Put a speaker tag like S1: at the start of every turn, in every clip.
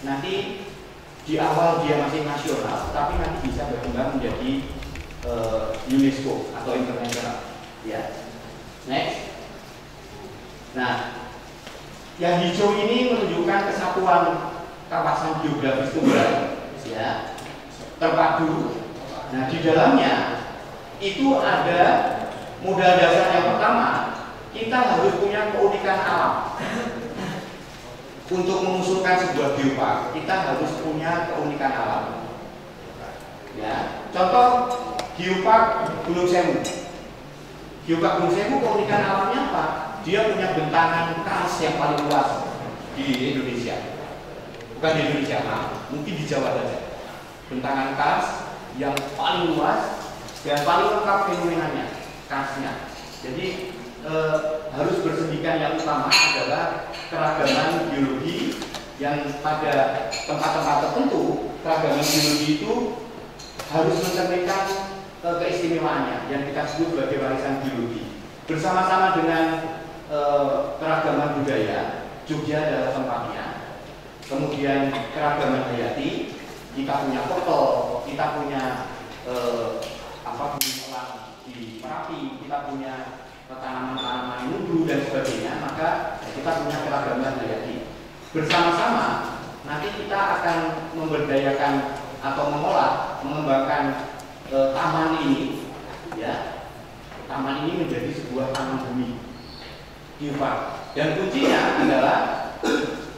S1: nanti di awal dia masih nasional, tapi nanti bisa berkembang menjadi UNESCO atau internasional. Ya, next. Nah, yang hijau ini menunjukkan kesatuan kawasan geografis tunggal, ya, terpadu. Nah, di dalamnya itu ada modal dasar yang pertama, kita harus punya keunikan alam. Untuk mengusulkan sebuah geopark, kita harus punya keunikan alam. Ya, contoh geopark Gunung Sewu. Geopark Gunung Sewu keunikan alamnya apa? Dia punya bentangan kars yang paling luas di Indonesia. Bukan di Indonesia, mungkin di Jawa saja. Bentangan kars yang paling luas dan paling lengkap fenomenanya, karsnya. Jadi harus bersendikan yang utama adalah keragaman biologi yang pada tempat-tempat tertentu keragaman biologi itu harus mencerminkan keistimewaannya yang kita sebut sebagai warisan biologi. Bersama-sama dengan keragaman budaya, Jogja adalah tempatnya. Kemudian keragaman hayati, kita punya foto, kita punya gunung elang di Merapi, kita punya tanaman-tanaman nudu dan sebagainya, maka kita punya keragaman hayati. Bersama-sama nanti kita akan memberdayakan atau mengolah, mengembangkan taman ini, ya. Taman ini menjadi sebuah taman bumi, geopark. Dan kuncinya adalah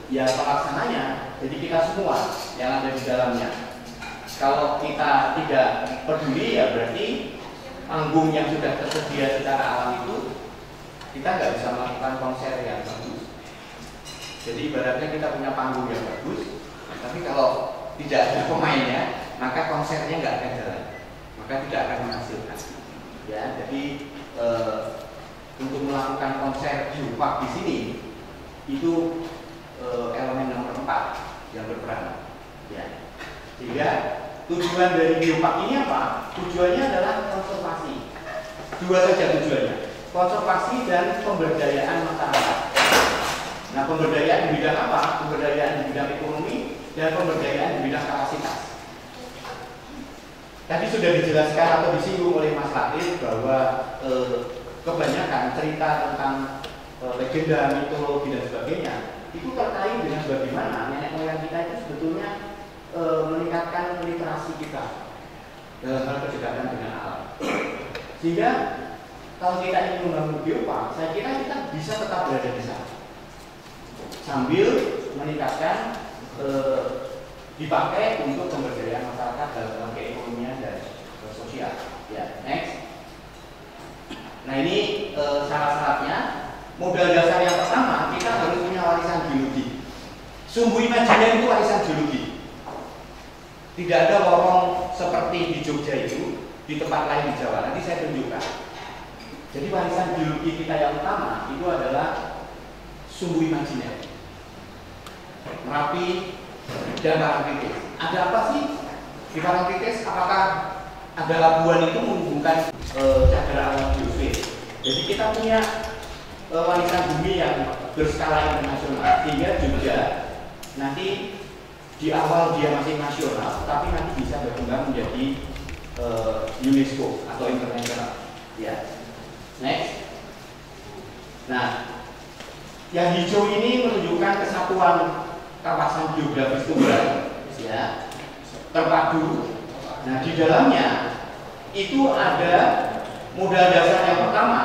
S1: ya pelaksananya. Jadi kita semua yang ada di dalamnya. Kalau kita tidak peduli, ya berarti panggung yang sudah tersedia secara alam itu kita nggak bisa melakukan konser yang bagus. Jadi ibaratnya kita punya panggung yang bagus, tapi kalau tidak ada pemainnya, maka konsernya nggak akan jalan, maka tidak akan menghasilkan. Ya, jadi untuk melakukan konser geopark di sini itu elemen nomor 4 yang berperan. Ya, sehingga tujuan dari geopark ini apa? Tujuannya adalah konservasi. Dua saja tujuannya, konservasi dan pemberdayaan masyarakat. Nah, pemberdayaan di bidang apa? Pemberdayaan di bidang ekonomi dan pemberdayaan di bidang kapasitas. Tadi sudah dijelaskan atau disinggung oleh Mas Latif bahwa kebanyakan cerita tentang legenda, mitologi dan sebagainya itu terkait dengan bagaimana nenek moyang kita itu sebetulnya meningkatkan literasi kita dalam hal kedekatan dengan alam. Sehingga kalau kita ingin membangun geopark, saya kira kita bisa tetap berada di sana sambil meningkatkan dipakai untuk pemberdayaan masyarakat dalam keekonomian dan sosial. Ya, next. Nah, ini syarat-syaratnya. Modal dasar yang pertama, kita harus punya warisan geologi. Sumbu Imajiner itu warisan geologi. Tidak ada lorong seperti di Jogja itu di tempat lain di Jawa. Nanti saya tunjukkan. Jadi warisan geologi kita yang utama itu adalah Sumbu Imajiner, Merapi dan Parangtritis. Ada apa sih di Parangtritis? Apakah ada labuan itu menghubungkan cagar alam biosfer? Jadi kita punya warisan bumi yang berskala internasional, sehingga Jogja nanti di awal dia masih nasional, tapi nanti bisa berkembang menjadi UNESCO atau internasional. Ya, next. Nah, yang hijau ini menunjukkan kesatuan kawasan geografis tunggal, ya, terpadu. Nah, di dalamnya itu ada modal dasar yang pertama,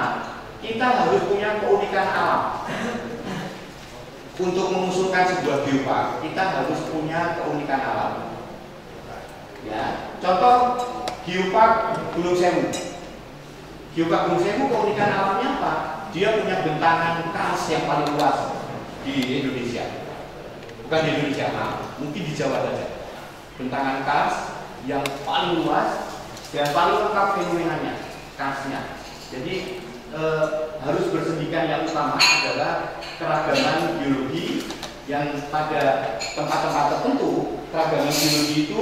S1: kita harus punya keunikan alam. Untuk mengusulkan sebuah geopark, kita harus punya keunikan alam. Ya, contoh geopark Gunung Sewu. Geopark Gunung Sewu keunikan alamnya apa? Dia punya bentangan kars yang paling luas di Indonesia. Bukan di Indonesia, mungkin di Jawa saja. Bentangan kars yang paling luas dan paling lengkap fenomenanya, karsnya. Jadi harus bersendikan yang utama adalah keragaman biologi yang pada tempat-tempat tertentu keragaman biologi itu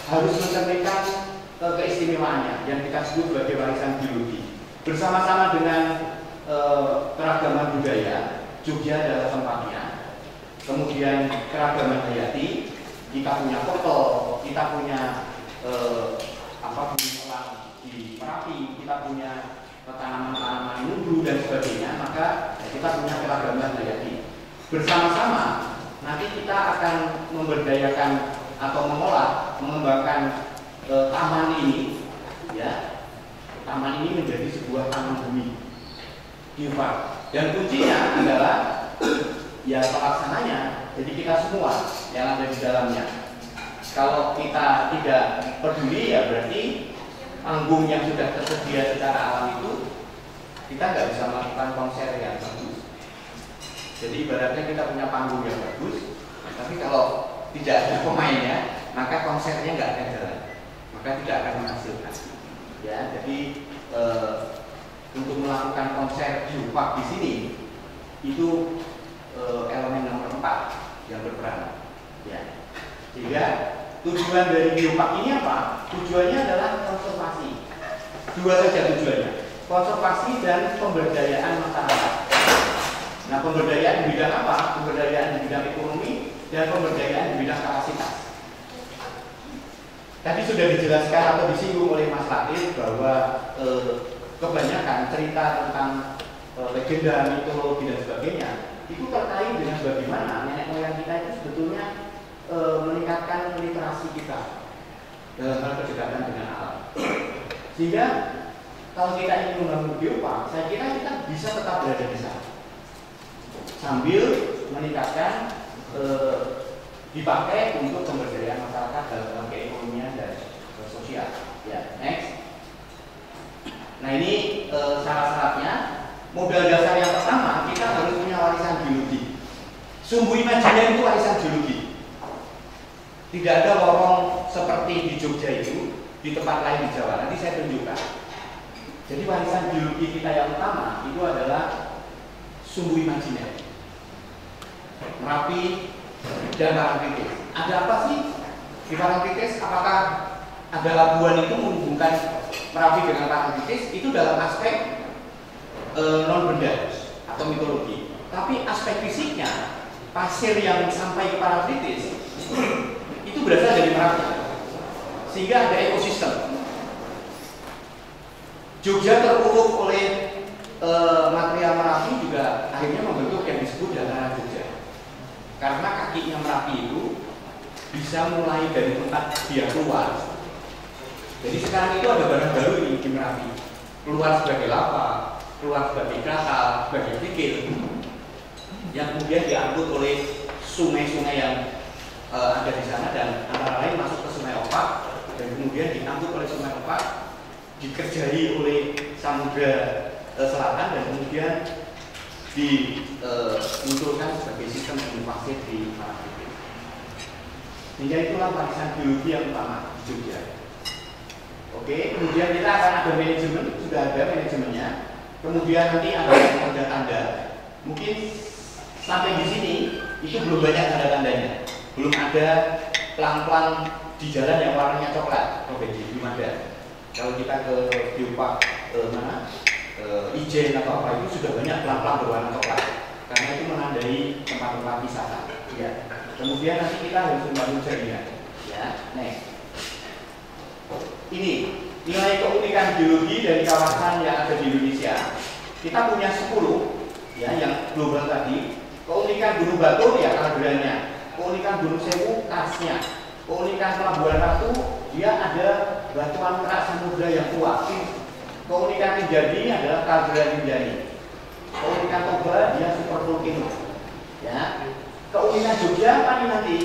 S1: harus mencerminkan keistimewaannya yang kita sebut sebagai warisan biologi. Bersama-sama dengan keragaman budaya, Jogja adalah tempatnya. kemudian keragaman hayati, kita punya foto, kita punya gunung elang di Merapi, kita punya tanaman-tanaman nunggu dan sebagainya, maka kita punya keragaman hayati. Bersama-sama nanti kita akan memberdayakan atau mengolah, mengembangkan taman ini, ya. Taman ini menjadi sebuah taman bumi geopark. Dan kuncinya adalah ya pelaksananya. Jadi kita semua yang ada di dalamnya. Kalau kita tidak peduli, ya berarti panggung yang sudah tersedia secara alam itu kita nggak bisa melakukan konser yang bagus. Jadi ibaratnya kita punya panggung yang bagus, tapi kalau tidak ada pemainnya, maka konsernya nggak akan jalan, maka tidak akan menghasilkan. Ya, jadi untuk melakukan konser geopark di sini itu elemen nomor 4 yang berperan. Ya, sehingga tujuan dari geopark ini apa? Tujuannya adalah konservasi. Dua saja tujuannya, konservasi dan pemberdayaan masyarakat. Nah, pemberdayaan di bidang apa? Pemberdayaan di bidang ekonomi dan pemberdayaan di bidang kapasitas. Tadi sudah dijelaskan atau disinggung oleh Mas Latif bahwa kebanyakan cerita tentang legenda, mitologi dan sebagainya itu terkait dengan bagaimana nenek moyang kita itu sebetulnya meningkatkan literasi kita dalam hal kedekatan dengan alam. Sehingga kalau kita ingin membangun geopark, saya kira kita bisa tetap berada di sana sambil meningkatkan dipakai untuk pemberdayaan masyarakat dalam keekonomian dan sosial. Ya, next. Nah, ini syarat-syaratnya. Modal dasar yang pertama, kita harus punya warisan geologi. Sumbu Imajiner itu warisan geologi. Tidak ada lorong seperti di Jogja itu di tempat lain di Jawa. Nanti saya tunjukkan. Jadi warisan geologi kita yang utama itu adalah sumbu Imajiner, Merapi dan Parangtritis. Ada apa sih di Parangtritis? Apakah ada labuan itu menghubungkan Merapi dengan Parangtritis? Itu dalam aspek non benda atau mitologi. Tapi aspek fisiknya, pasir yang sampai ke Parangtritis itu berasal dari Merapi, sehingga ada ekosistem. Jogja terpuruk oleh material Merapi juga akhirnya membentuk yang disebut dataran Jogja. Karena kakinya Merapi itu bisa mulai dari tempat dia keluar. Jadi sekarang itu ada barang baru ini di Merapi, keluar sebagai lava, keluar sebagai krasal, sebagai kerikil, yang kemudian diangkut oleh sungai-sungai yang ada di sana, dan antara lain masuk ke Sungai Opak, dan kemudian diangkut oleh Sungai Opak, dikerjai oleh Samudra Selatan, dan kemudian dimunculkan sebagai sistem gunung pasir di Parangtritis. Sehingga itulah warisan geologi yang utama di Jogja. Oke, kemudian kita akan ada manajemen, sudah ada manajemennya. Kemudian nanti ada tanda-tanda. Mungkin sampai di sini itu belum banyak tanda-tandanya. Belum ada pelang-pelang di jalan yang warnanya coklat. Oke, belum ada. Kalau kita ke geopark Ijen atau apa itu sudah banyak pelang-pelang berwarna coklat. Karena itu menandai tempat-tempat wisata. Ya. Kemudian nanti kita harus membangun jaringan. Ya, next. Ini nilai keunikan geologi dari kawasan yang ada di Indonesia. Kita punya 10 ya, yang global tadi. Keunikan Gunung Batur ya kalderannya, keunikan Gunung Sewu kasnya, keunikan Pelabuhan Ratu dia ada batuan kerak samudra yang kuat. Keunikan Rinjani adalah kaldera Rinjani. Keunikan Toba dia super volcano. Ya. Keunikan Jogja apa nih nanti?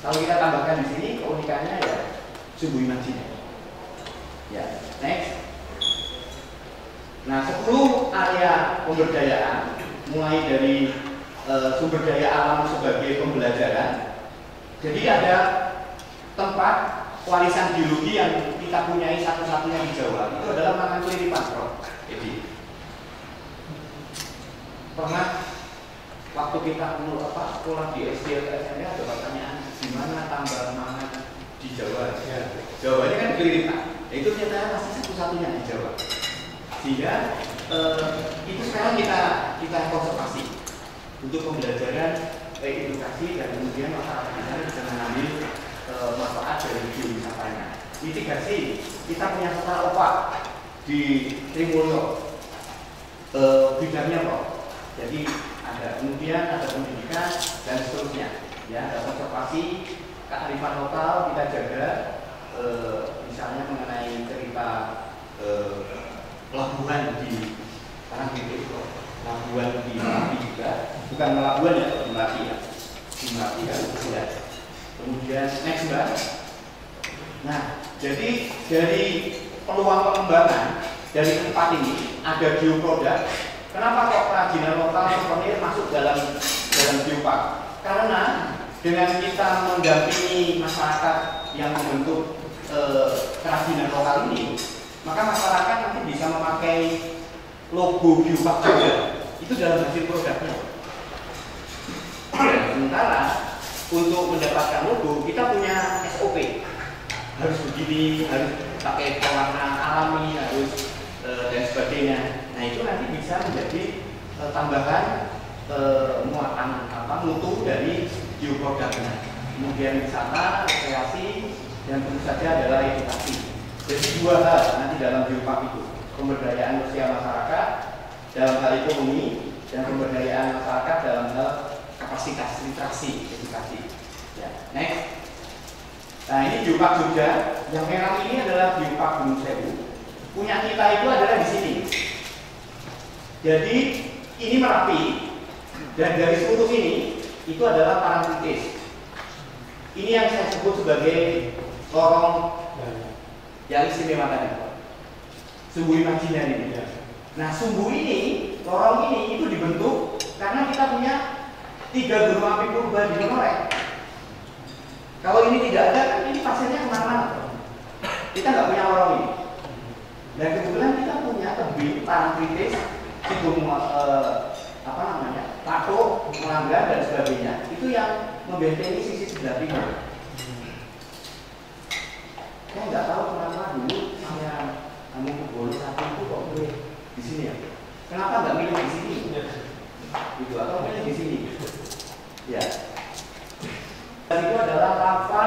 S1: Kalau kita tambahkan di sini keunikannya ya sumbu Imajiner. Ya, next. Nah, 10 area pemberdayaan mulai dari sumber daya alam sebagai pembelajaran. Jadi ada tempat warisan geologi yang kita punyai satu-satunya di Jawa. Itu adalah Mangan Keliripan, Prof. Jadi pernah waktu kita sekolah di SD atau SMP ada pertanyaan di mana tambang mangan di Jawa? Ya. Jawabannya kan Keliripan. Itu ternyata masih satu-satunya di Jawa. Sehingga itu sekarang kita konservasi untuk pembelajaran edukasi dan kemudian masyarakat kita bisa mengambil manfaat dari geowisatanya. Mitigasi, kita punya sekolah opak di Trimulyo, bidangnya Pak. Jadi kemudian ada pendidikan dan seterusnya. Ya, ada konservasi, kearifan lokal kita jaga, misalnya mengenai cerita pelabuhan di pelabuhan di Merapi juga, bukan pelabuhan ya, di Merapi ya, di Merapi kan ya. Kemudian next Mbak. Nah, jadi dari peluang pengembangan dari tempat ini ada geoproduk. Kenapa kok kerajinan lokal souvenir masuk dalam geopark? Karena dengan kita mendampingi masyarakat yang membentuk kerajinan lokal ini, maka masyarakat nanti bisa memakai logo geopark juga. Itu dalam hasil produknya. Sementara untuk mendapatkan logo kita punya SOP, harus begini, harus pakai pewarna alami, harus dan sebagainya. Nah itu nanti bisa menjadi tambahan muatan mutu dari geoproduknya. Kemudian wisata, rekreasi, dan tentu saja adalah edukasi. Jadi dua hal nanti dalam geopark itu, pemberdayaan sosial masyarakat dalam hal ekonomi dan pemberdayaan masyarakat dalam hal kapasitas literasi edukasi. Ya, next. Nah ini geopark Jogja, yang merah ini adalah geopark Gunung Sewu. Punya kita itu adalah di sini. Jadi ini Merapi dan garis putus ini itu adalah Parangtritis. Ini yang saya sebut sebagai lorong yang istimewa tadi, sumbu imajiner ini. Nah sumbu ini, lorong ini itu dibentuk karena kita punya 3 gunung api purba di Menoreh. Kalau ini tidak ada, kan ini pasiennya kemana-mana. Kita nggak punya lorong ini. Dan kebetulan kita punya tebing Parangtritis, Sidung Tato, Melanggar dan sebagainya. Itu yang membentengi sisi sebelah timur. Saya nggak tahu kenapa dulu saya Hamengkubuwono I itu kok milih di sini ya. Kenapa nggak milih di sini? Itu atau milih di sini? Ya. Dan itu adalah lava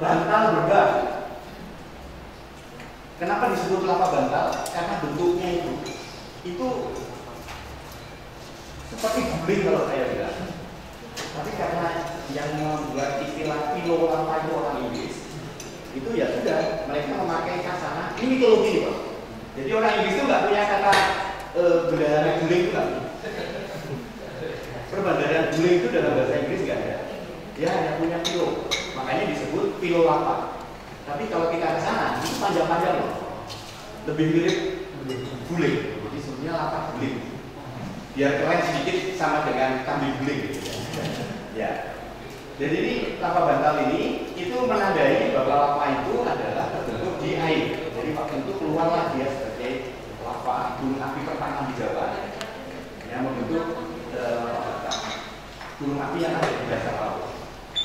S1: bantal berbah. Kenapa disebut lava bantal? Karena bentuknya itu seperti guling kalau saya bilang. Tapi karena yang membuat istilah pilo lava itu orang Inggris, itu ya sudah mereka memakai kasana. Ini mitologi Pak. Jadi orang Inggris itu nggak punya kata bendahara guling itu nggak. Perbandaran guling itu dalam bahasa Inggris nggak ada. Dia hanya punya pilo, makanya disebut pilo lava. Tapi kalau kita ke sana, itu panjang-panjang loh. Lebih mirip guling. Jadi sebenarnya lava guling. Biar keren sedikit sama dengan kambing guling. Ya. Jadi ini lava bantal ini itu menandai bahwa lava itu adalah terbentuk di air. Jadi waktu itu keluarlah dia sebagai lava gunung api pertama di Jawa yang membentuk gunung api yang ada di dasar laut.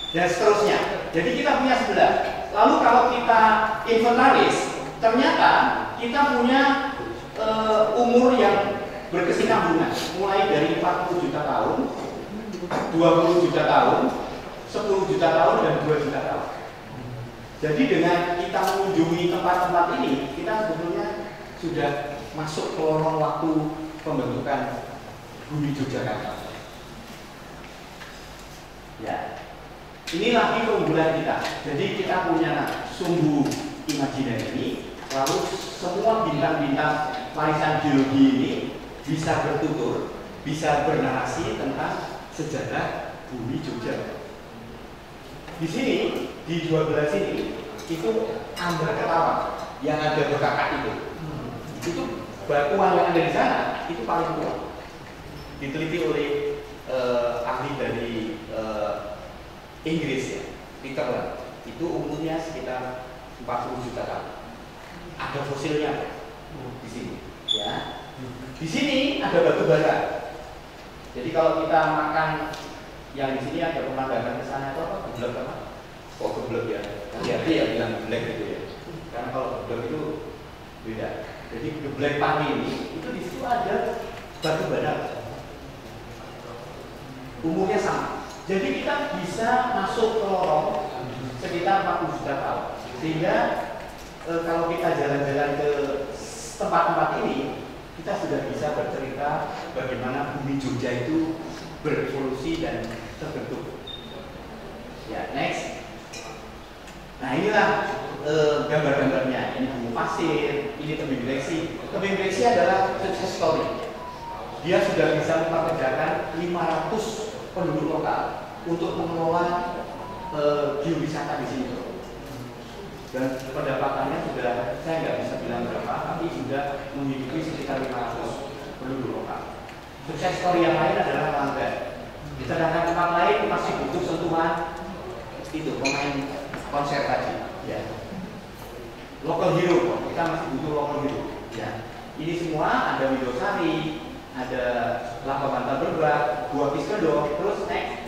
S1: Dan seterusnya. Jadi kita punya 11. Lalu kalau kita inventaris, ternyata kita punya umur yang berkesinambungan, mulai dari 40 juta tahun, 20 juta tahun, 10 juta tahun, dan 2 juta tahun. Jadi dengan kita mengunjungi tempat-tempat ini, kita sebetulnya sudah masuk ke lorong waktu pembentukan bumi Yogyakarta. Ya. Ini lagi keunggulan kita. Jadi kita punya sumbu imajiner ini, lalu semua bintang-bintang warisan geologi ini bisa bertutur, bisa bernarasi tentang sejarah bumi Jogja. Di sini, di 12 sini, itu Ambar Ketawa yang ada berkakak itu. Itu batuan yang ada di sana itu paling tua. Diteliti oleh ahli dari Inggris ya, Peter Land. Itu umurnya sekitar 40 juta tahun. Ada fosilnya di sini, ya. Di sini ada batu bara. Jadi kalau kita makan yang di sini ada pemandangan ke sana itu apa? Geblek apa? Kok geblek ya? Hati-hati ya bilang geblek gitu ya. Karena kalau geblek itu beda. Jadi geblek pagi ini itu di situ ada batu bara. umurnya sama. Jadi kita bisa masuk ke lorong sekitar 40 juta tahun. Sehingga kalau kita jalan-jalan ke tempat-tempat ini, kita sudah bisa bercerita bagaimana bumi Jogja itu berevolusi dan terbentuk. Ya, next. Nah, inilah gambar-gambarnya. Ini bumi pasir, ini tebing gleksi. Tebing gleksi adalah success story. Dia sudah bisa mempekerjakan 500 penduduk lokal untuk mengelola geowisata di sini. Dan pendapatannya sudah, saya nggak bisa bilang berapa, tapi sudah menghidupi sekitar 500 penduduk lokal. Sukses story yang lain adalah Mangga. Sedangkan tempat lain masih butuh sentuhan itu pemain konser tadi. Ya. Local hero, kita masih butuh local hero. Ya. Ini semua ada Widosari, ada Lapa Bantar Berbat, Gua Kiskedo, terus next.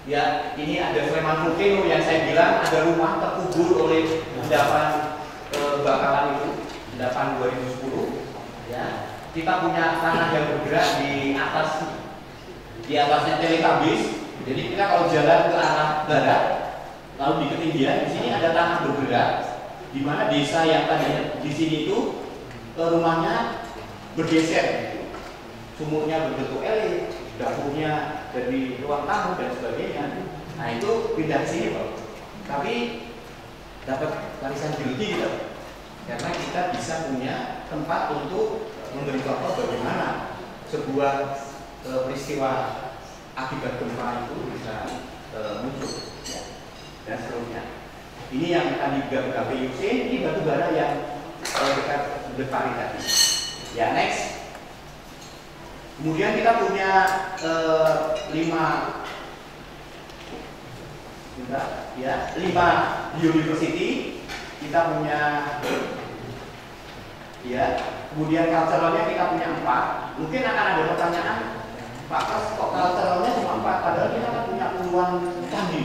S1: Ya, ini ada Sleman Volcano yang saya bilang ada rumah terkubur oleh endapan bakalan itu, endapan 2010. Ya, kita punya tanah yang bergerak di atasnya Teletabis. Jadi kita kalau jalan ke arah barat, lalu di ketinggian, di sini ada tanah bergerak, di mana desa yang tadi di sini itu rumahnya bergeser, sumurnya berbentuk L, dapurnya dari ruang tamu dan sebagainya. Nah itu pindah sini Pak. Tapi dapat warisan geologi gitu. Karena kita bisa punya tempat untuk memberi contoh bagaimana sebuah peristiwa akibat gempa itu bisa muncul ya, dan seterusnya. Ini yang tadi GPUC, ini batu bara yang dekat Blepari tadi. Ya, next. Kemudian kita punya 5 university. Kita punya ya. Kemudian culturalnya kita punya 4. Mungkin akan ada pertanyaan, Pak Kas, kok culturalnya cuma 4? Padahal kita kan punya puluhan candi.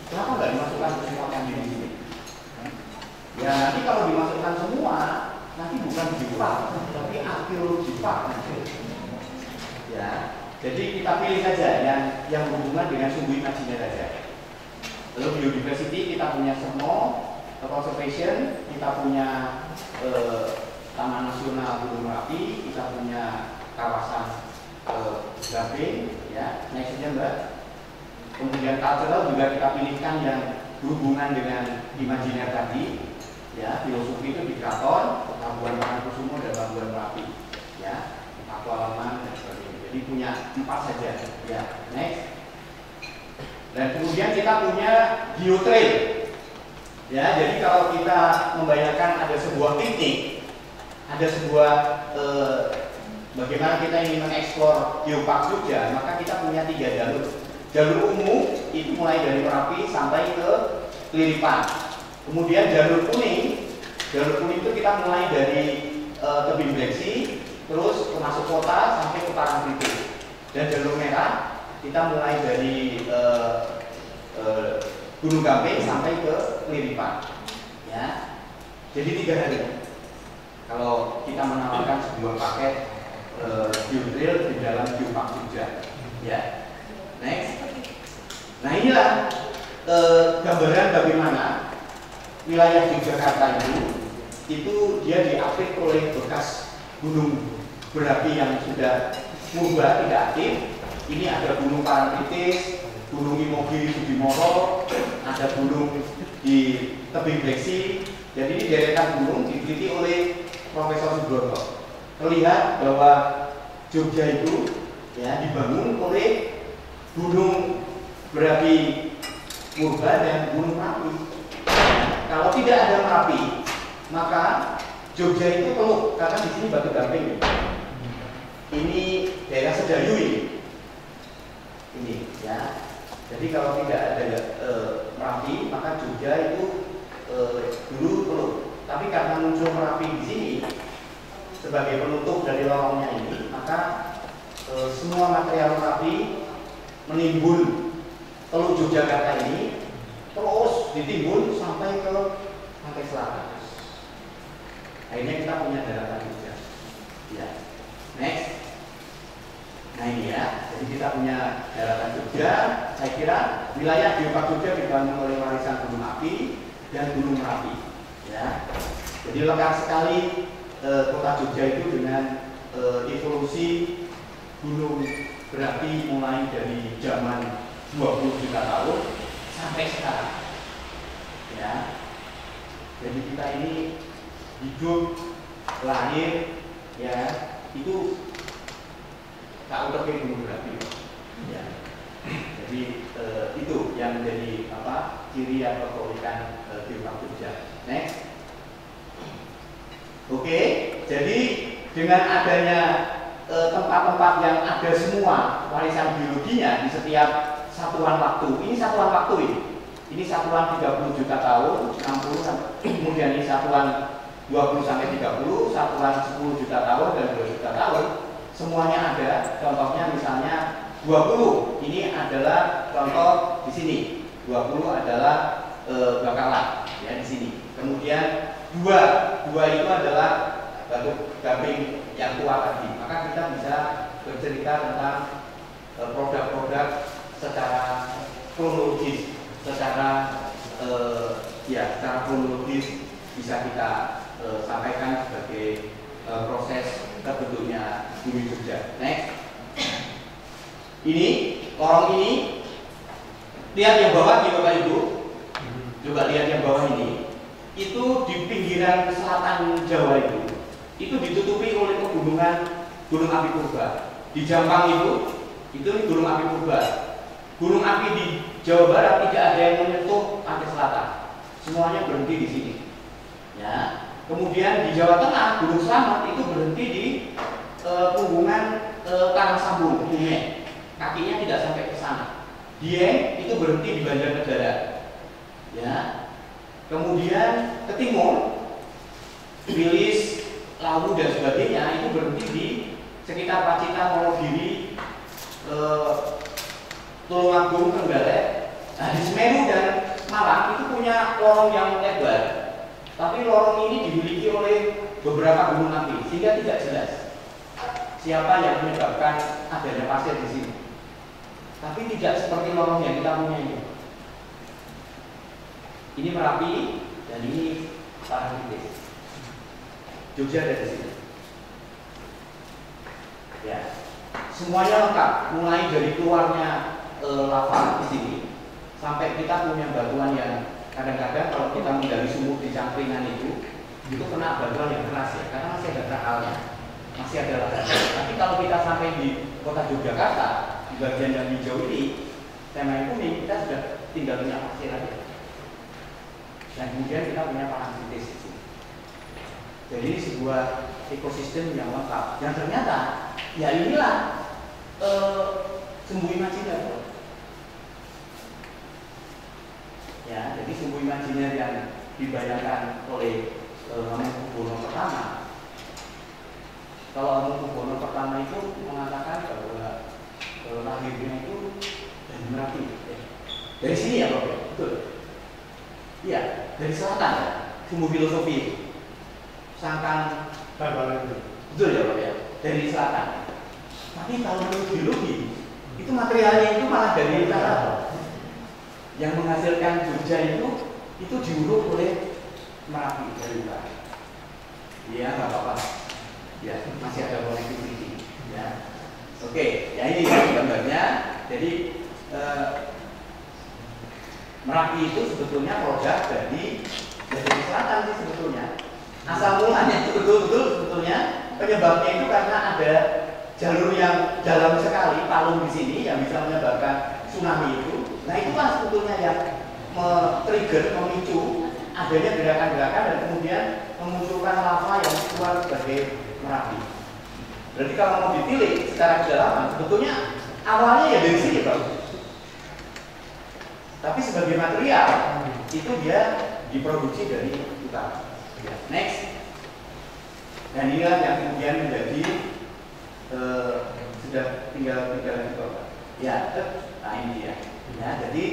S1: Kenapa nggak dimasukkan semua candi di sini? Ya nanti kalau dimasukkan semua, nanti bukan geopark, tapi arkeologi park. Ya, jadi kita pilih saja yang berhubungan dengan sumbu imajiner saja. Lalu biodiversity kita punya semua, conservation kita punya Taman Nasional Gunung Merapi, kita punya kawasan Gabing, ya, nextnya Mbak. Kemudian cultural juga kita pilihkan yang berhubungan dengan imajiner tadi, ya, filosofi itu di Kraton, Labuan Mangkusumo dan Labuan Merapi, ya, Pakualaman dan sebagainya. Jadi punya 4 saja, ya, next. Dan kemudian kita punya geotrail, ya. Jadi kalau kita membayangkan ada sebuah piknik, ada sebuah bagaimana kita ingin mengeksplor geopark Jogja, maka kita punya 3 jalur. Jalur umum itu mulai dari Merapi sampai ke Keliripan. Kemudian jalur kuning itu kita mulai dari Tebing Gleksi, terus ke masuk kota sampai ke Parangtritis. Dan jalur merah kita mulai dari Gunung Gamping sampai ke Keliripan. Ya, jadi 3 hari. Kalau kita menawarkan sebuah paket geotrail di dalam geopark Jogja, ya. Next. Nah inilah gambaran bagaimana wilayah Yogyakarta itu dia diapit oleh bekas gunung berapi yang sudah murba tidak aktif. Ini ada gunung Parangtritis, gunung Imogiri Sudimoro, ada gunung di Tebing Gleksi. Jadi ini deretan gunung diteliti oleh Profesor Subroto. Terlihat bahwa Jogja itu ya dibangun oleh gunung berapi murba dan gunung Merapi. Nah, kalau tidak ada Merapi, maka Jogja itu peluk karena di sini batu gamping. Ini daerah Sedayu ini, ya. Jadi kalau tidak ada Merapi, maka Jogja itu dulu peluk. Tapi karena muncul Merapi di sini sebagai penutup dari lorongnya ini, maka semua material Merapi menimbun Teluk Yogyakarta ini terus ditimbun sampai ke pantai selatan. Akhirnya kita punya daratan Jogja. Ya. Next. Nah ini ya, jadi kita punya daratan Jogja. Saya kira wilayah Geopark Jogja dibangun oleh warisan Gunung Api dan Gunung Merapi. Ya, jadi lengkap sekali kota Jogja itu dengan evolusi gunung berapi mulai dari zaman 20 juta tahun sampai sekarang. Ya, jadi kita ini hidup, lahir, ya itu tak udah kayak gunung berapi. Ya. Jadi itu yang menjadi apa ciri atau keunikan Geopark Jogja. Next. Oke, jadi dengan adanya tempat-tempat yang ada semua warisan biologinya di setiap satuan waktu. Ini satuan waktu ini. Ini satuan 30 juta tahun, 60 kemudian ini satuan 20 sampai 30, satuan 10 juta tahun dan 2 juta tahun. Semuanya ada. Contohnya misalnya 20. Ini adalah contoh di sini. 20 adalah bakalan ya di sini. Kemudian 2 itu adalah batu gamping yang kuat tadi. Maka kita bisa bercerita tentang produk-produk secara kronologis, secara secara kronologis bisa kita sampaikan sebagai proses terbentuknya bumi Jogja. Next. Ini lorong ini, lihat yang bawah di Bapak Ibu. Coba lihat yang bawah ini. Itu di pinggiran selatan Jawa itu ditutupi oleh pegunungan Gunung Api Purba. Di Jampang itu Gunung Api Purba. Gunung api di Jawa Barat tidak ada yang menyentuh pantai selatan. Semuanya berhenti di sini. Ya. Kemudian di Jawa Tengah Gunung Slamet itu berhenti di punggungan Karangsambu, Dieng. Kakinya tidak sampai ke sana. Dieng itu berhenti di Banjarnegara. Ya. Kemudian ke timur, Wilis, Lawu dan sebagainya itu berhenti di sekitar Pacitan, Wonogiri, Tulungagung, Trenggalek. Nah, di Semeru dan Malang itu punya lorong yang lebar, tapi lorong ini dimiliki oleh beberapa gunung api sehingga tidak jelas siapa yang menyebabkan adanya pasir di sini. Tapi tidak seperti lorong yang kita punya ini. Ini Merapi dan ini Parangtritis. Jogja ada di sini. Ya, semuanya lengkap, mulai dari keluarnya lava di sini sampai kita punya batuan yang kadang-kadang kalau kita menggali sumur di cangkringan itu kena batuan yang keras ya, karena masih ada trakalnya, masih ada lavanya. Tapi kalau kita sampai di kota Yogyakarta di bagian yang hijau ini, tema kuning, kita sudah tinggal punya pasir aja. Dan kemudian kita punya Parangtritis di sini. Jadi ini sebuah ekosistem yang lengkap. Yang ternyata ya inilah Sumbu Imajiner. Ya, jadi Sumbu Imajiner yang dibayangkan oleh Hamengkubuwono pertama. Kalau Hamengkubuwono pertama itu mengatakan bahwa lahirnya itu dari Merapi. Ya. Dari sini ya, Pak? Betul. Iya, dari selatan ya. Sumbu filosofi itu. Sangkan betul ya, Pak ya. Dari selatan. Tapi kalau menurut biologi, itu materialnya itu malah dari utara. Yang menghasilkan Jogja itu diuruk oleh Merapi dari utara. Iya, nggak apa-apa. Ya, masih ada connectivity. Ya, oke. Ya ini gambarnya. Jadi Merapi itu sebetulnya produk dari selatan sih sebetulnya. Asal mulanya itu betul-betul sebetulnya penyebabnya itu karena ada jalur yang dalam sekali, palung di sini yang bisa menyebabkan tsunami itu. Nah itulah sebetulnya yang trigger, memicu adanya gerakan-gerakan dan kemudian memunculkan lava yang keluar sebagai Merapi. Berarti kalau mau ditilik secara kedalaman, sebetulnya awalnya ya dari sini, Bang. Tapi sebagai material itu dia diproduksi dari utara. Ya, next. Dan inilah yang kemudian menjadi sudah tinggal di bawah. Ya, nah ini dia. Ya, jadi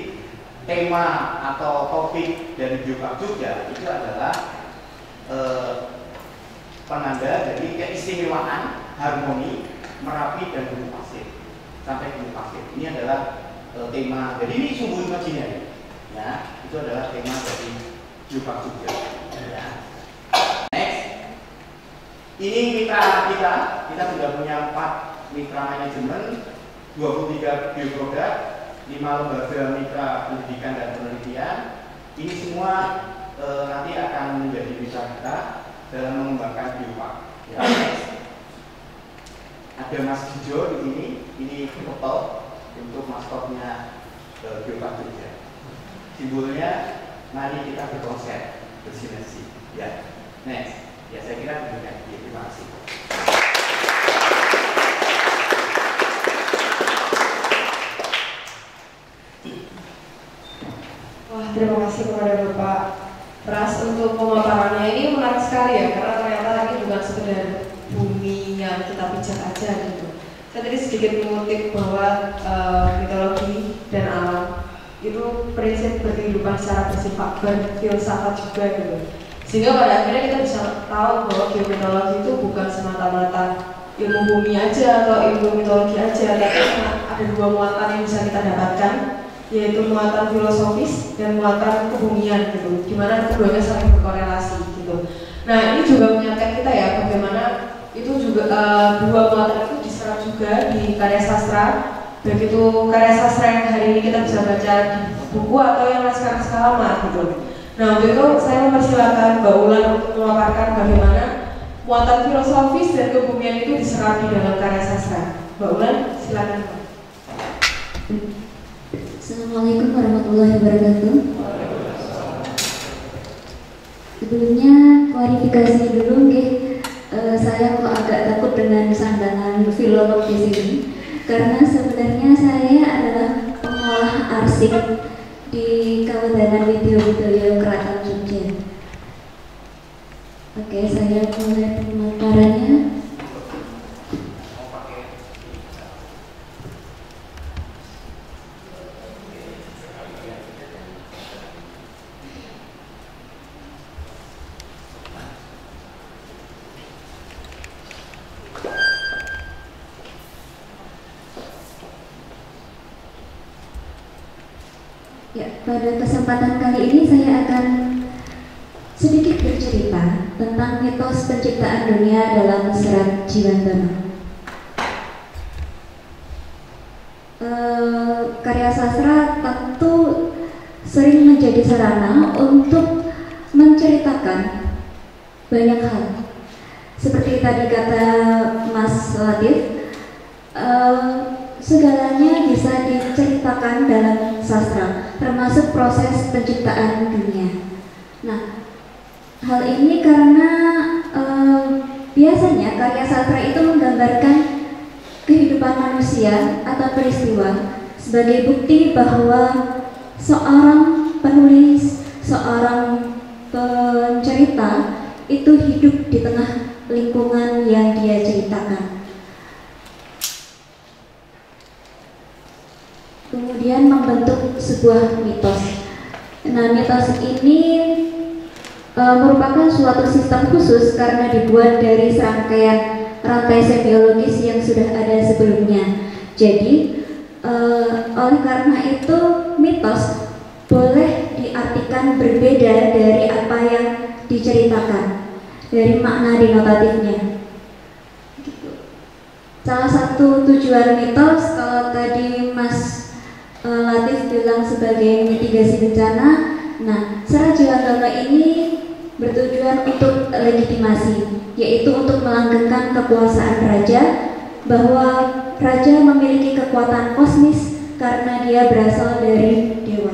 S1: tema atau topik dari Geopark Jogja itu adalah penanda jadi keistimewaan harmoni Merapi dan Gunung Pasir sampai Gunung Pasir. Ini adalah tema. Jadi ini sumbu imajiner. Ya, itu adalah tema dari Geopark Jogja. Ya. Next, ini kita sudah punya 4 mitra manajemen, 23 bioproduk, 5 lembaga mitra pendidikan dan penelitian. Ini semua nanti akan menjadi mitra kita dalam mengembangkan Geopark. Ya. Ada Mas Gijo di sini, ini foto untuk maskotnya Geopark Jogja. Simbolnya, mari kita berkonsep, bersinergi. Ya, next. Ya, saya kira demikian. Ya, terima kasih.
S2: Wah, terima kasih kepada Bapak Pras untuk pemaparannya. Ini menarik sekali ya, karena ternyata ini bukan sekedar bumi yang kita pijak aja gitu. Saya tadi sedikit mengutip bahwa mitologi dan alam itu prinsip berkehidupan secara bersifat berfilsafat juga gitu. Sehingga pada akhirnya kita bisa tahu bahwa geometodologi itu bukan semata-mata ilmu bumi aja atau ilmu mitologi aja, tapi ada 2 muatan yang bisa kita dapatkan, yaitu muatan filosofis dan muatan kebumian gitu, dimana keduanya saling berkorelasi gitu. Nah, ini juga mengingatkan kita ya bagaimana itu juga 2 muatan itu diserap juga di karya sastra, baik itu karya sastra yang hari ini kita bisa baca di buku atau yang naskah-naskah lama gitu. Nah, untuk itu saya mempersilakan Mbak Ulan untuk memaparkan bagaimana muatan filosofis dan kebumian itu diserap di dalam karya sastra. Mbak Ulan, silakan.
S3: Assalamualaikum warahmatullahi wabarakatuh. Sebelumnya klarifikasi dulu, saya kok agak takut dengan sandalan filolog di sini, karena sebenarnya saya adalah pengolah arsip di Kawadanan Widya Budaya Keraton Jogja. Oke, saya mulai pemaparannya. Ya, pada kesempatan kali ini saya akan sedikit bercerita tentang mitos penciptaan dunia dalam Serat Jiwandono. Karya sastra tentu sering menjadi sarana untuk menceritakan banyak hal. Seperti tadi kata Mas Latif, segalanya bisa diceritakan dalam sastra, termasuk proses penciptaan dunia. Nah, hal ini karena biasanya karya sastra itu menggambarkan kehidupan manusia atau peristiwa sebagai bukti bahwa seorang penulis, seorang pencerita itu hidup di tengah lingkungan yang dia ceritakan. Kemudian membentuk sebuah mitos. Nah, mitos ini merupakan suatu sistem khusus karena dibuat dari serangkaian rantai semiologis yang sudah ada sebelumnya. Jadi, oleh karena itu mitos boleh diartikan berbeda dari apa yang diceritakan, dari makna denotatifnya. Salah satu tujuan mitos, kalau tadi Mas Latif bilang sebagai mitigasi bencana, nah Serat Jiwandono ini bertujuan untuk legitimasi, yaitu untuk melanggengkan kekuasaan raja, bahwa raja memiliki kekuatan kosmis karena dia berasal dari dewa.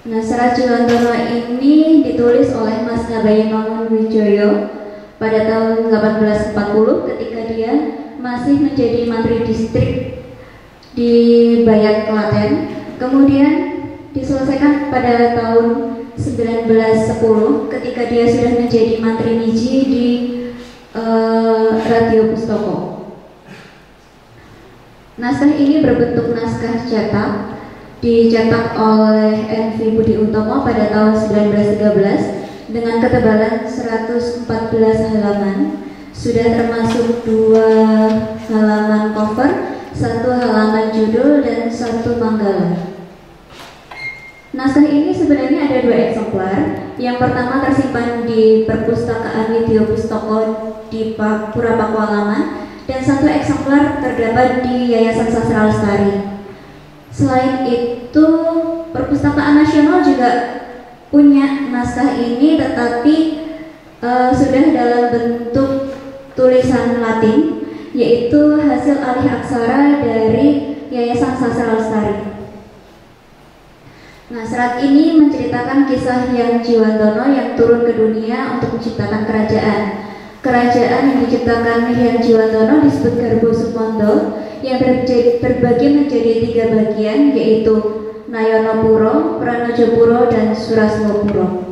S3: Nah, Serat Jiwandono ini ditulis oleh Mas Ngabayan Mangunwijoyo pada tahun 1840 ketika dia masih menjadi mantri distrik di Bayat, Klaten. Kemudian diselesaikan pada tahun 1910 ketika dia sudah menjadi mantri niji di Radio Pustoko. Naskah ini berbentuk naskah cetak, dicetak oleh N.V. Budi Utomo pada tahun 1913 dengan ketebalan 114 halaman. sudah termasuk 2 halaman cover, 1 halaman judul, dan 1 manggala. Naskah ini sebenarnya ada 2 eksemplar. Yang pertama tersimpan di Perpustakaan Widyo Pustaka di Pura Pakualaman, dan 1 eksemplar terdapat di Yayasan Sastra Lestari. Selain itu, Perpustakaan Nasional juga punya naskah ini, tetapi sudah dalam bentuk tulisan Latin, yaitu hasil alih aksara dari Yayasan Sastra Lestari. Nah, serat ini menceritakan kisah Hyang Jiwandono yang turun ke dunia untuk menciptakan kerajaan. Kerajaan yang diciptakan Hyang Jiwandono disebut Garbo Sumondo, yang terbagi menjadi 3 bagian, yaitu Nayonapuro, Pranajapuro, dan Suraswapuro.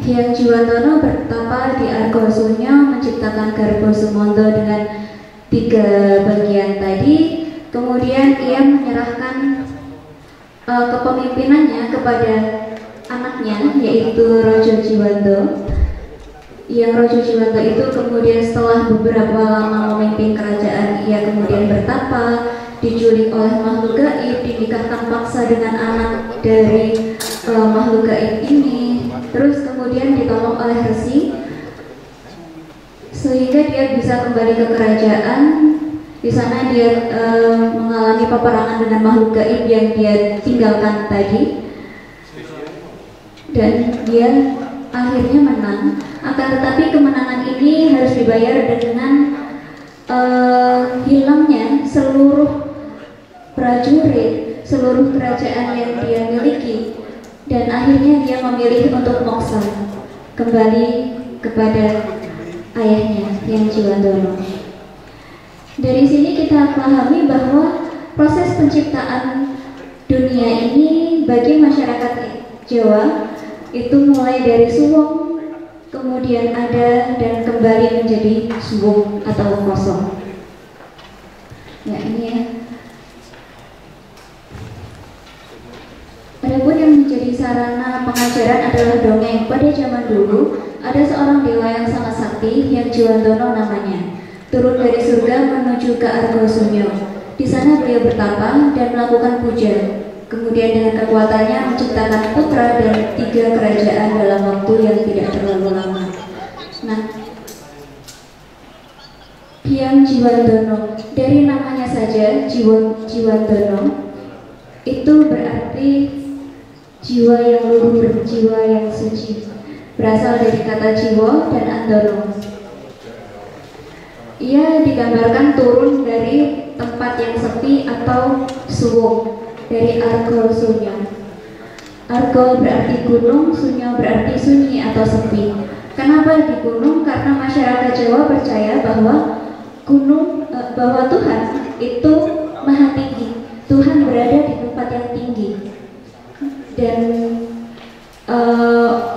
S3: Hyang Jiwandono bertapa di Argosunyo menciptakan Garbo Sumondo dengan 3 bagian tadi. Kemudian ia menyerahkan kepemimpinannya kepada anaknya, yaitu Rojo Jiwando. Yang Rojo Jiwanto itu kemudian setelah beberapa lama memimpin kerajaan, ia kemudian bertapa, diculik oleh makhluk gaib, dinikahkan paksa dengan anak dari makhluk gaib ini, terus kemudian ditolong oleh resi sehingga dia bisa kembali ke kerajaan. Di sana dia mengalami peperangan dengan makhluk gaib yang dia tinggalkan tadi, dan dia akhirnya menang. Akan tetapi kemenangan ini harus dibayar dengan hilangnya seluruh prajurit, seluruh kerajaan yang dia miliki, dan akhirnya dia memilih untuk moksa, kembali kepada ayahnya Hyang Jiwandono. Dari sini kita pahami bahwa proses penciptaan dunia ini bagi masyarakat Jawa itu mulai dari suwung, kemudian ada, dan kembali menjadi suwung atau kosong. Ya, ini ya. Adapun yang menjadi sarana pengajaran adalah dongeng. Pada zaman dulu ada seorang dewa yang sangat sakti, Hyang Jiwandono namanya, turun dari surga menuju ke Argosunyo. Di sana beliau bertapa dan melakukan puja. Kemudian dengan kekuatannya menciptakan putra dan 3 kerajaan dalam waktu yang tidak terlalu lama. Nah, Hyang Jiwandono, dari namanya saja Jiwandono itu berarti jiwa yang luhur, jiwa yang suci. Berasal dari kata jiwa dan andono. Ia digambarkan turun dari tempat yang sepi atau suwung, dari Argo Sunyo. Argo berarti gunung, Sunyo berarti sunyi atau sepi. Kenapa di gunung? Karena masyarakat Jawa percaya bahwa bahwa Tuhan itu maha tinggi. Tuhan berada di tempat yang tinggi. Dan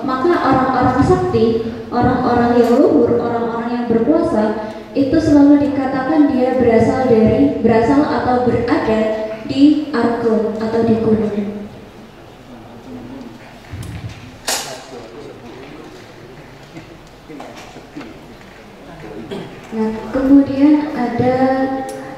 S3: maka orang-orang sakti, orang-orang yang luhur, orang-orang yang berkuasa itu selalu dikatakan dia berasal atau berada di Argo atau di gunung. Nah, kemudian ada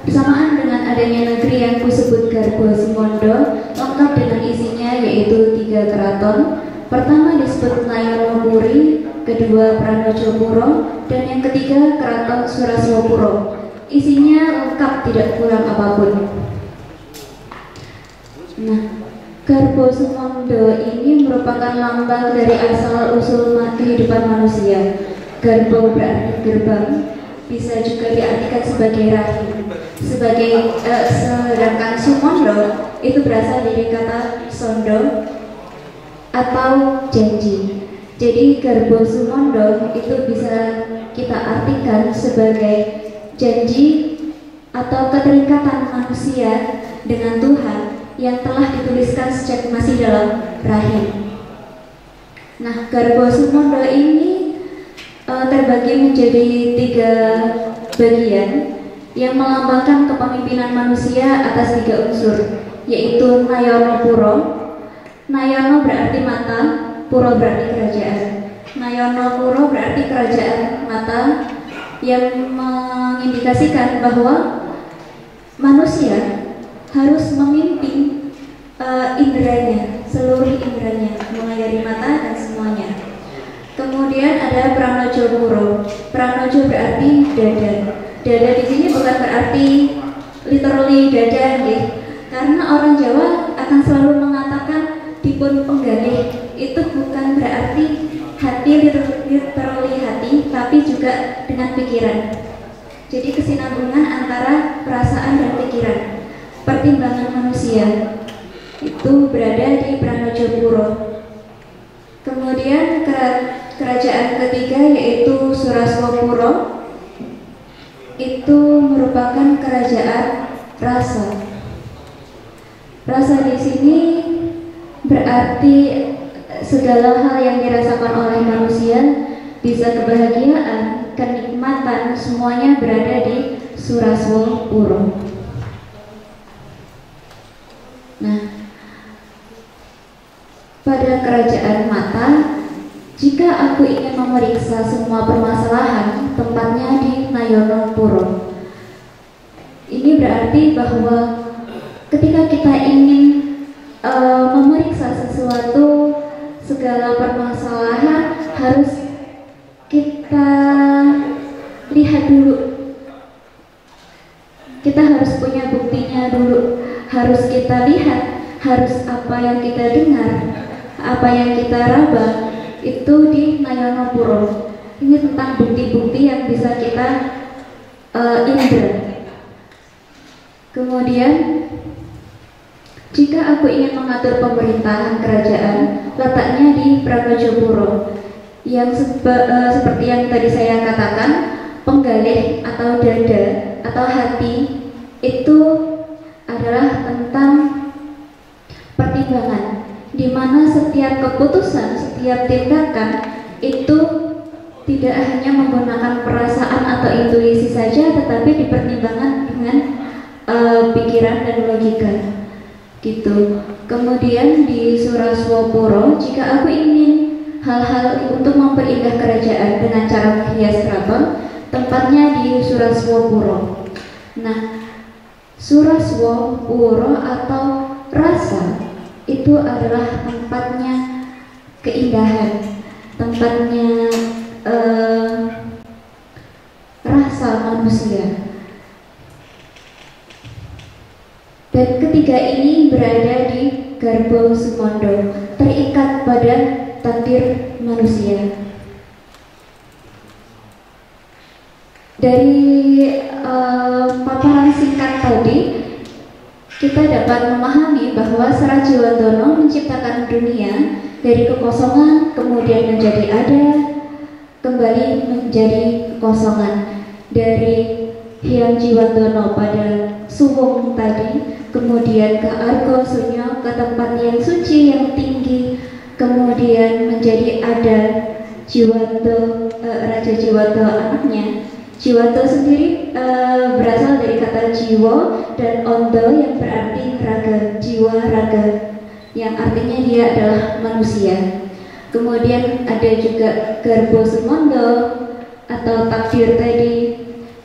S3: bersamaan dengan adanya negeri yang kusebut Garbo Sumondo, lengkap dengan isinya, yaitu 3 keraton. Pertama disebut Nayonapuri, kedua Pranajapuro, dan yang ketiga Keraton Suraswapuro. Isinya lengkap, tidak kurang apapun. Nah, Garbo Sumondo ini merupakan lambang dari asal usul kehidupan manusia. Garbo berarti gerbang, bisa juga diartikan sebagai rahim. Sedangkan Sumondo itu berasal dari kata sondo atau janji. Jadi Garbo Sumondo itu bisa kita artikan sebagai janji atau keterikatan manusia dengan Tuhan yang telah dituliskan sejak masih dalam rahim. Nah, Garbo Sumondo ini terbagi menjadi 3 bagian yang melambangkan kepemimpinan manusia atas 3 unsur, yaitu Nayonapuro. Nayono berarti mata, puro berarti kerajaan. Nayono puro berarti kerajaan mata, yang mengindikasikan bahwa manusia harus memimpin inderanya, seluruh inderanya, mulai dari mata dan semuanya. Kemudian ada pranojo puro. Pranojo berarti dada. Dada di sini bukan berarti literally dada, karena orang Jawa akan selalu mengatakan dipun penggalih. Itu bukan berarti hati literally hati, tapi juga dengan pikiran. Jadi kesinambungan antara perasaan dan pikiran. Pertimbangan manusia itu berada di Pranojo Puro. Kemudian kerajaan ketiga yaitu Suraswapuro. Itu merupakan kerajaan rasa. Rasa di sini berarti segala hal yang dirasakan oleh manusia, bisa kebahagiaan, kenikmatan, semuanya berada di Suraswapuro. Nah, pada kerajaan mata, jika aku ingin memeriksa semua permasalahan, tempatnya di Nayono Puro. Ini berarti bahwa ketika kita ingin memeriksa sesuatu, segala permasalahan harus kita lihat dulu. Kita harus punya buktinya dulu. Harus kita lihat, harus apa yang kita dengar, apa yang kita raba, itu di Nayono Puro. Ini tentang bukti-bukti yang bisa kita indra. Kemudian, jika aku ingin mengatur pemerintahan kerajaan, letaknya di Pranojo Puro. Yang seperti yang tadi saya katakan, penggalih atau dada atau hati itu adalah tentang pertimbangan, di mana setiap keputusan, setiap tindakan itu tidak hanya menggunakan perasaan atau intuisi saja, tetapi dipertimbangkan dengan pikiran dan logika, gitu. Kemudian di Suraswapuro, jika aku ingin hal-hal untuk memperindah kerajaan dengan cara menghias keraton, tempatnya di Suraswapuro. Nah, Suraswapuro atau rasa itu adalah tempatnya keindahan, tempatnya rasa manusia. Dan ketiga ini berada di Garbo Sumondo, terikat pada takdir manusia. Dari paparan singkat tadi, kita dapat memahami bahwa Sarajiwandono menciptakan dunia dari kekosongan, kemudian menjadi ada, kembali menjadi kekosongan. Dari Hyang Jiwandono pada Suwung tadi, kemudian ke Argo Sunyo, ke tempat yang suci, yang tinggi, kemudian menjadi ada Jiwanto, Raja Jiwanto anaknya. Jiwanto sendiri berasal dari kata jiwa dan ondo yang berarti raga, jiwa raga, yang artinya dia adalah manusia. Kemudian ada juga Garbo Sumondo atau takdir tadi.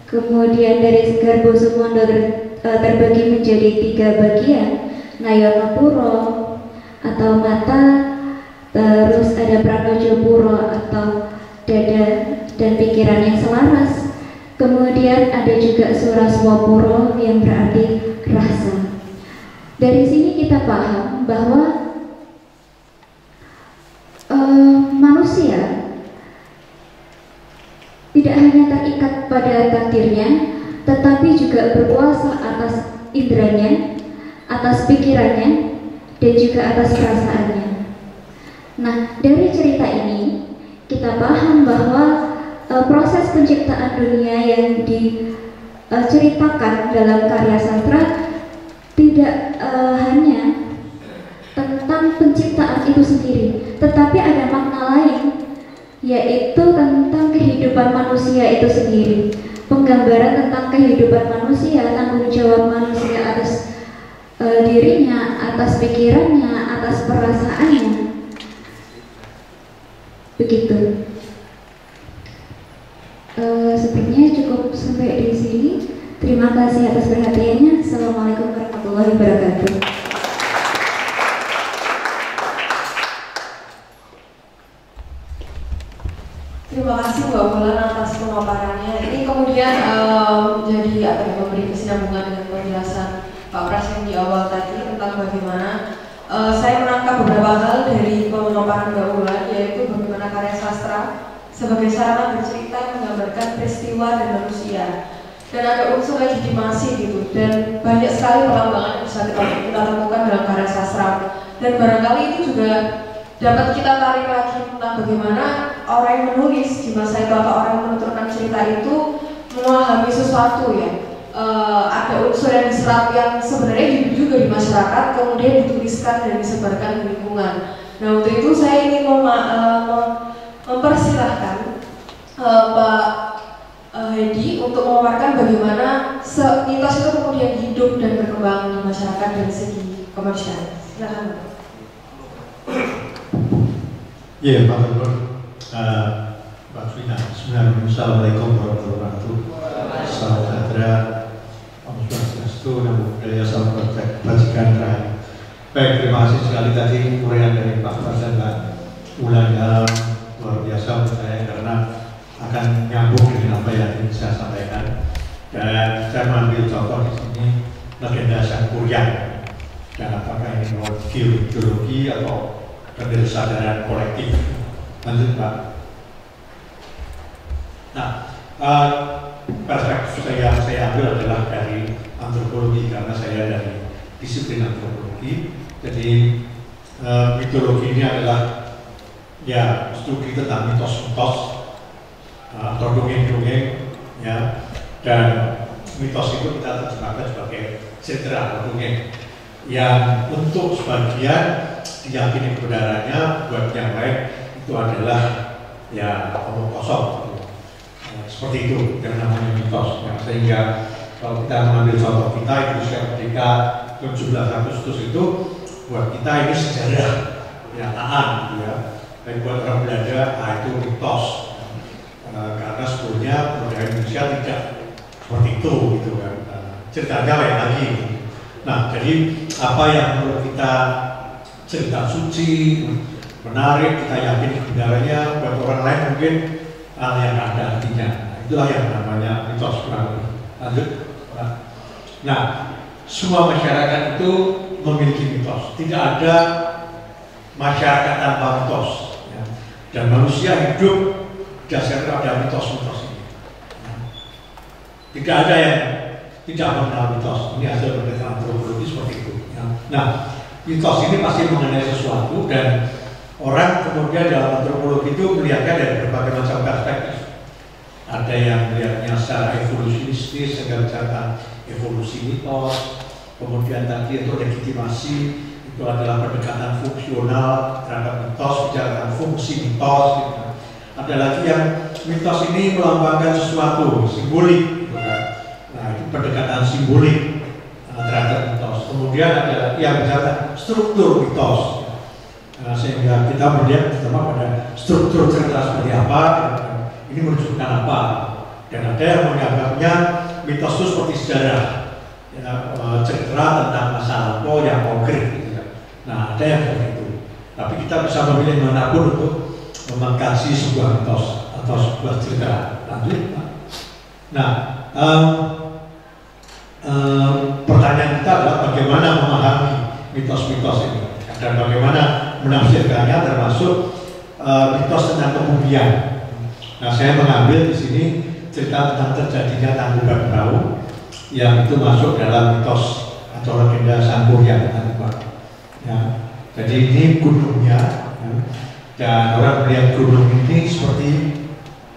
S3: Kemudian dari Garbo Sumondo terbagi menjadi 3 bagian, Nayono Puro atau mata, terus ada Pranojo Puro atau dada dan pikiran yang selaras. Kemudian ada juga Suraswapuro yang berarti rasa. Dari sini kita paham bahwa manusia tidak hanya terikat pada takdirnya, tetapi juga berkuasa atas indranya, atas pikirannya, dan juga atas perasaannya. Nah, dari cerita ini kita paham bahwa proses penciptaan dunia yang diceritakan dalam karya sastra tidak hanya tentang penciptaan itu sendiri, tetapi ada makna lain, yaitu tentang kehidupan manusia itu sendiri. Penggambaran tentang kehidupan manusia, tanggung jawab manusia atas dirinya, atas pikirannya, atas perasaannya. begitu. Sepertinya cukup sampai di sini. Terima kasih atas perhatiannya. Assalamualaikum warahmatullahi wabarakatuh.
S2: Terima kasih Mbak Wulan atas pemaparannya. Ini kemudian jadi memberi kesinambungan dengan penjelasan Pak Pras yang di awal tadi tentang bagaimana saya menangkap beberapa hal dari pemaparan Mbak Wulan, yaitu bagaimana karya sastra sebagai sarana bercerita yang menggambarkan peristiwa dan manusia, dan ada unsur legitimasi gitu, dan banyak sekali perkembangan yang bisa kita temukan dalam karya sastra, dan barangkali itu juga dapat kita tarik lagi tentang bagaimana orang yang menulis di masa itu atau orang yang menuturkan cerita itu memahami sesuatu ya. Ada unsur yang diserap yang sebenarnya hidup juga di masyarakat, kemudian dituliskan dan disebarkan di lingkungan. Nah, untuk itu saya ingin mempersilahkan Pak Hedi untuk memaparkan bagaimana mitos itu kemudian hidup dan berkembang di masyarakat dari segi kemanusiaan. Silakan.
S4: Ya, Pak Gubernur, Pak Fina, Assalamualaikum warahmatullahi wabarakatuh. Salam sejahtera, Om Swastiastu, Namo Buddhaya, salam kebajikan rakyat. Baik, terima kasih sekali tadi uraian dari Pak Pras dan Mbak Wulan yang luar biasa menurut saya, karena akan nyambung dengan apa yang ingin saya sampaikan. Dan saya mengambil contoh di sini legenda Sang Kuryang, dan apakah ini geologi atau kesadaran kolektif. Lanjut Pak. Nah, perspektif yang saya ambil adalah dari antropologi, karena saya dari disiplin antropologi. Jadi mitologi ini adalah ya studi tentang mitos-mitos atau dongeng-dongeng ya, dan mitos itu kita terjemahkan sebagai cerita atau dongeng yang untuk sebagian diyakini kebenarannya, buat yang lain itu adalah ya omong kosong. Seperti itu yang namanya mitos ya. Sehingga kalau kita mengambil contoh kita Indonesia Merdeka 17 Agustus itu buat kita ini sejarah kenyataan gitu ya. Dan buat orang Belanda itu mitos karena sebetulnya budaya Indonesia tidak seperti itu gitu kan. Ceritanya lain lagi gitu. Nah, jadi apa yang menurut kita cerita suci, menarik, kita yakin kebenarannya, buat orang lain mungkin hal yang ada artinya. Itulah yang namanya mitos kurang lebih. Lanjut. Nah, semua masyarakat itu memiliki mitos. Tidak ada masyarakat tanpa mitos. Ya. Dan manusia hidup dasarnya pada mitos-mitos ini. Ya. Tidak ada yang tidak mengenal mitos. Ini hasil penelitian antropologi seperti itu. Ya. Nah, mitos ini pasti mengenai sesuatu, dan orang kemudian dalam antropologi itu melihatnya dari berbagai macam perspektif. Ada yang melihatnya secara evolusionistis, segala cara evolusi mitos. Kemudian tadi untuk legitimasi itu adalah pendekatan fungsional terhadap mitos, bicara fungsi mitos. Gitu. Ada lagi yang mitos ini melambangkan sesuatu simbolik. Gitu kan. Nah, itu pendekatan simbolik terhadap mitos. Kemudian ada yang bicara struktur mitos. Sehingga kita melihat pertama pada struktur cerita seperti apa, ini menunjukkan apa. Dan ada yang menganggapnya mitos itu seperti sejarah, ya, cerita tentang masa lampau yang konkret gitu ya. Nah, ada yang seperti itu. Tapi kita bisa memilih manapun untuk memengkaji sebuah mitos atau sebuah cerita. Lanjut. Nah, pertanyaan kita adalah bagaimana memahami mitos-mitos ini dan bagaimana menafsirkannya, termasuk mitos tentang kemudian. Nah, saya mengambil di sini cerita tentang terjadinya tangkuban perahu yang itu masuk dalam mitos atau legenda Sang Kuryang. Ya, jadi ini gunungnya, ya, dan orang melihat gunung ini seperti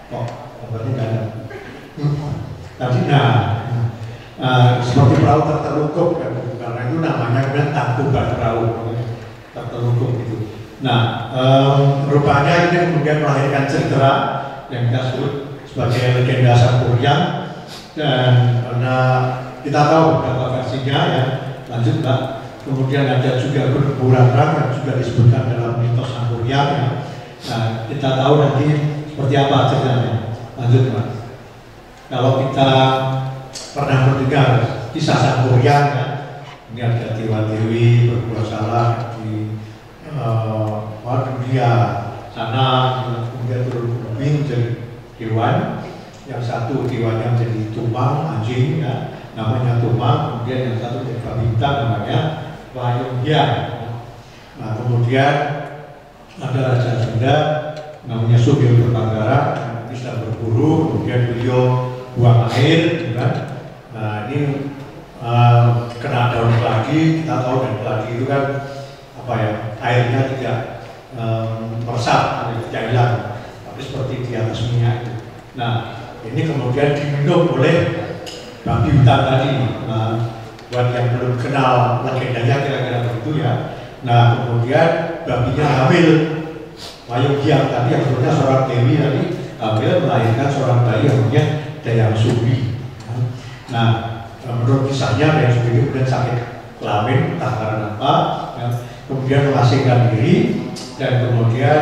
S4: berarti ada. Tadi seperti perahu tertelungkup kan, karena itu namanya kemudian tangkuban perahu tertelungkup itu. Nah, rupanya ini kemudian melahirkan cerita yang kita sebut sebagai legenda Sang Kuryang, dan karena kita tahu beberapa versinya ya. Lanjut Mbak. Kemudian ada juga Gunung Burangrang yang juga disebutkan dalam mitos Sang Kuryang ya. Nah, kita tahu nanti seperti apa ceritanya. Lanjut, Mas. Kalau kita pernah mendengar kisah Sang Kuryang, ya, ini ada Dewa Dewi berbuat salah di dunia sana, kemudian berubah menjadi hewan. Yang satu dewanya menjadi tumang, anjing, ya, namanya tumang. Kemudian yang satu jadi bintang, namanya Wayunghyang. Nah, kemudian ada Raja Sunda namanya Sugeng Berpanggara, bisa berburu, kemudian beliau buang air, kan? Nah, ini kena daun keladi. Kita tahu daun keladi itu kan apa ya, airnya tidak meresap, tidak hilang, tapi seperti di atas minyak itu. Nah, ini kemudian diminum oleh babi hutan tadi. Nah, buat yang belum kenal legendanya kira-kira begitu ya. Nah, kemudian babinya hamil. Wayunghyang tadi yang sebetulnya seorang dewi tadi hamil melahirkan seorang bayi yang namanya Dayang Sumbi. Nah, menurut kisahnya Dayang Sumbi kemudian sakit kelamin, entah karena apa, ya, kemudian mengasingkan diri dan kemudian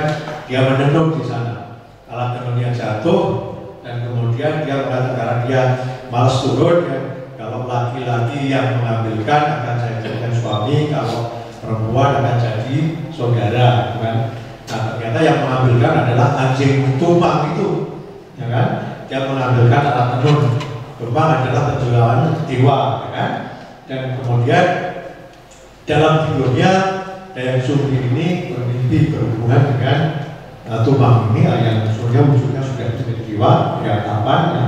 S4: dia menenun di sana. Alat tenunnya jatuh dan kemudian dia mengatakan karena dia malas turun, ya, kalau laki-laki yang mengambilkan akan saya jadikan suami, kalau perempuan akan jadi saudara, kan? Nah, ternyata yang mengambilkan adalah anjing tumang itu, ya kan? Dia mengambilkan alat tenun. Tumang adalah penjualan dewa, ya kan? Dan kemudian dalam tidurnya Dayang Sumbi ini bermimpi berhubungan dengan tumang ini yang sebenarnya wujudnya sudah menjadi dewa, ya, kapan, ya,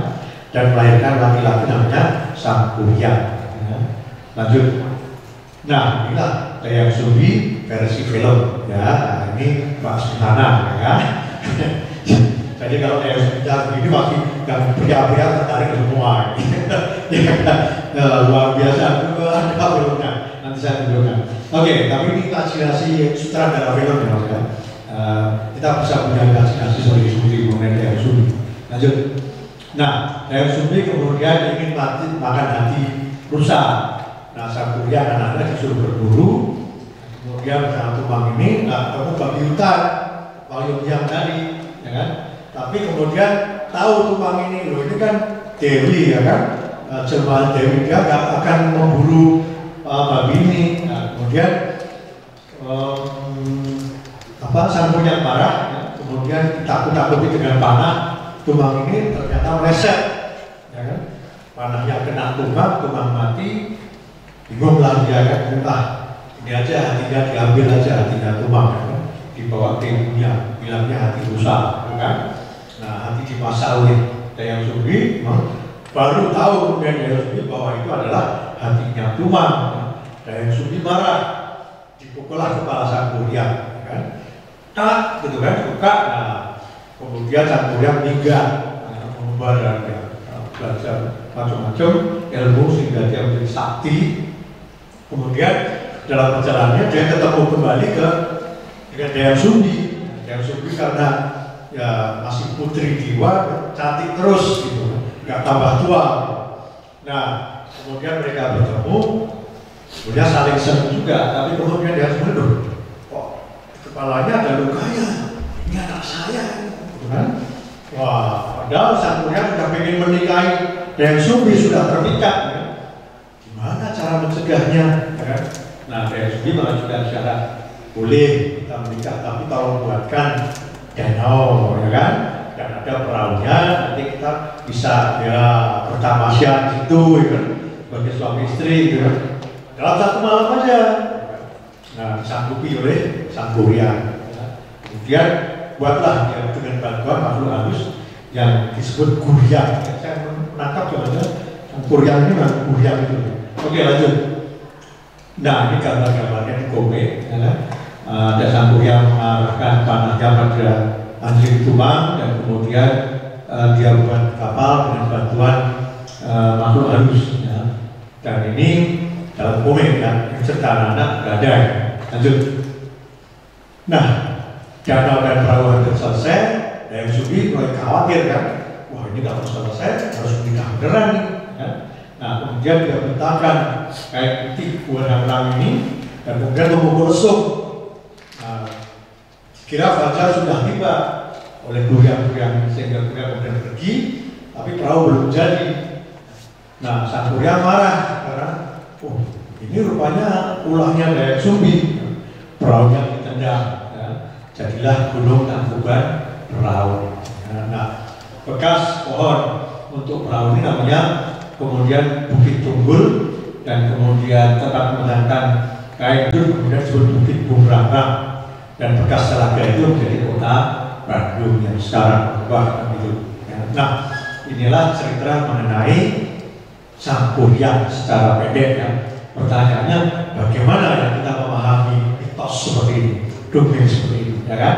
S4: dan melahirkan laki-laki namanya Sang Kuryang. Ya. Lanjut. Nah, inilah Dayang Sumbi versi film, ya. Nah, ini Pak Sutana, ya. Jadi kalau Dayang Sumbi ini masih yang pria-pria tertarik semua. Ya, luar biasa. Ada filmnya. Nanti saya tunjukkan. Oke, tapi ini imajinasi sutradara film, ya, Mas, ya. Kita bisa punya imajinasi sendiri mengenai Dayang Sumbi. Lanjut. Nah, Dayang Sumbi kemudian ingin makan hati rusa. Nah, Sang Kuryang anaknya disuruh berburu. Kemudian Sang Tumang ini ketemu babi hutan, Wayunghyang tadi, ya kan? Tapi kemudian tahu Tumang ini, loh ini kan dewi, ya kan? Jelmaan dewi, dia nggak akan memburu babi ini. Nah, kemudian Sang Kuryang marah, ya, kemudian takut-takuti dengan panah. Tumang ini ternyata meleset, ya kan? Panahnya kena tumang mati, bingunglah dia kan, ini aja hatinya diambil aja, hatinya tumang, ya kan? Dibawa ke dunia, bilangnya hati rusa, ya kan? Nah, hati dimasak oleh Dayang Sumbi, baru tahu kemudian Dayang Sumbi bahwa itu adalah hatinya tumang. Dayang Sumbi marah, dipukullah kepala Sang Kuryang, ya kan? Tak, gitu kan, buka. Nah, kemudian Sang Kuryang meninggal, mengubah dan belajar macam-macam ilmu sehingga dia menjadi sakti. Kemudian dalam perjalanannya dia ketemu kembali dengan Dayang Sumbi. Dayang Sumbi karena ya masih putri dewa, cantik terus gitu, nggak tambah tua. Nah, kemudian mereka bertemu, kemudian saling senang juga. Tapi kemudian Dayang Sumbi, kok kepalanya ada lukanya? Ini anak saya. Kan? Wah, padahal Sang Kuryang sudah ingin menikahi Dayang Sumbi, sudah terpikat, ya. Gimana cara mencegahnya? Ya. Nah, Dayang Sumbi mengajukan syarat, boleh kita menikah, tapi tolong buatkan danau, ya kan? Dan ada perahunya, nanti kita bisa ya bertamasya di situ, ya kan? Sebagai suami istri, ya kan? Dalam satu malam aja. Nah, disanggupi oleh Sang Kuryang. Ya. Kemudian buatlah ya, dengan bantuan makhluk halus yang disebut Kuryang. Ya, saya menangkap sebenarnya Kuryang ini bukan Kuryang itu. Oke, lanjut. Nah, ini gambar-gambarnya di komik, ya kan? Ada Sang Kuryang mengarahkan panahnya pada anjing tumang dan kemudian dia buat kapal dengan bantuan makhluk halus. Ya. Dan ini dalam komik kan, serta anak-anak nggak ada. Lanjut. Nah, danau dan perahu hampir selesai, Dayang Sumbi mulai khawatir kan, wah ini nggak selesai, harus menikah beneran nih. Ya. Nah, kemudian dia bentangkan kayak putih buah yang ini, dan kemudian memukul lesung. Nah, Kira Fajar sudah tiba oleh Kuryang sehingga Kuryang kemudian pergi, tapi perahu belum jadi. Nah, sang Kuryang marah karena ini rupanya ulahnya Dayak Sumbi, perahunya ditendang, ya. Jadilah Gunung Tangkuban Perahu. Nah, bekas pohon untuk perahu ini namanya kemudian Bukit Tunggul, dan kemudian tempat menangkan kain itu kemudian disebut Bukit Bungrang, dan bekas telaga itu menjadi kota Bandung yang sekarang berubah gitu. Nah, inilah cerita mengenai Sang Kuryang secara pendek ya. Pertanyaannya, bagaimana ya kita memahami mitos seperti ini, dongeng seperti ini, ya kan?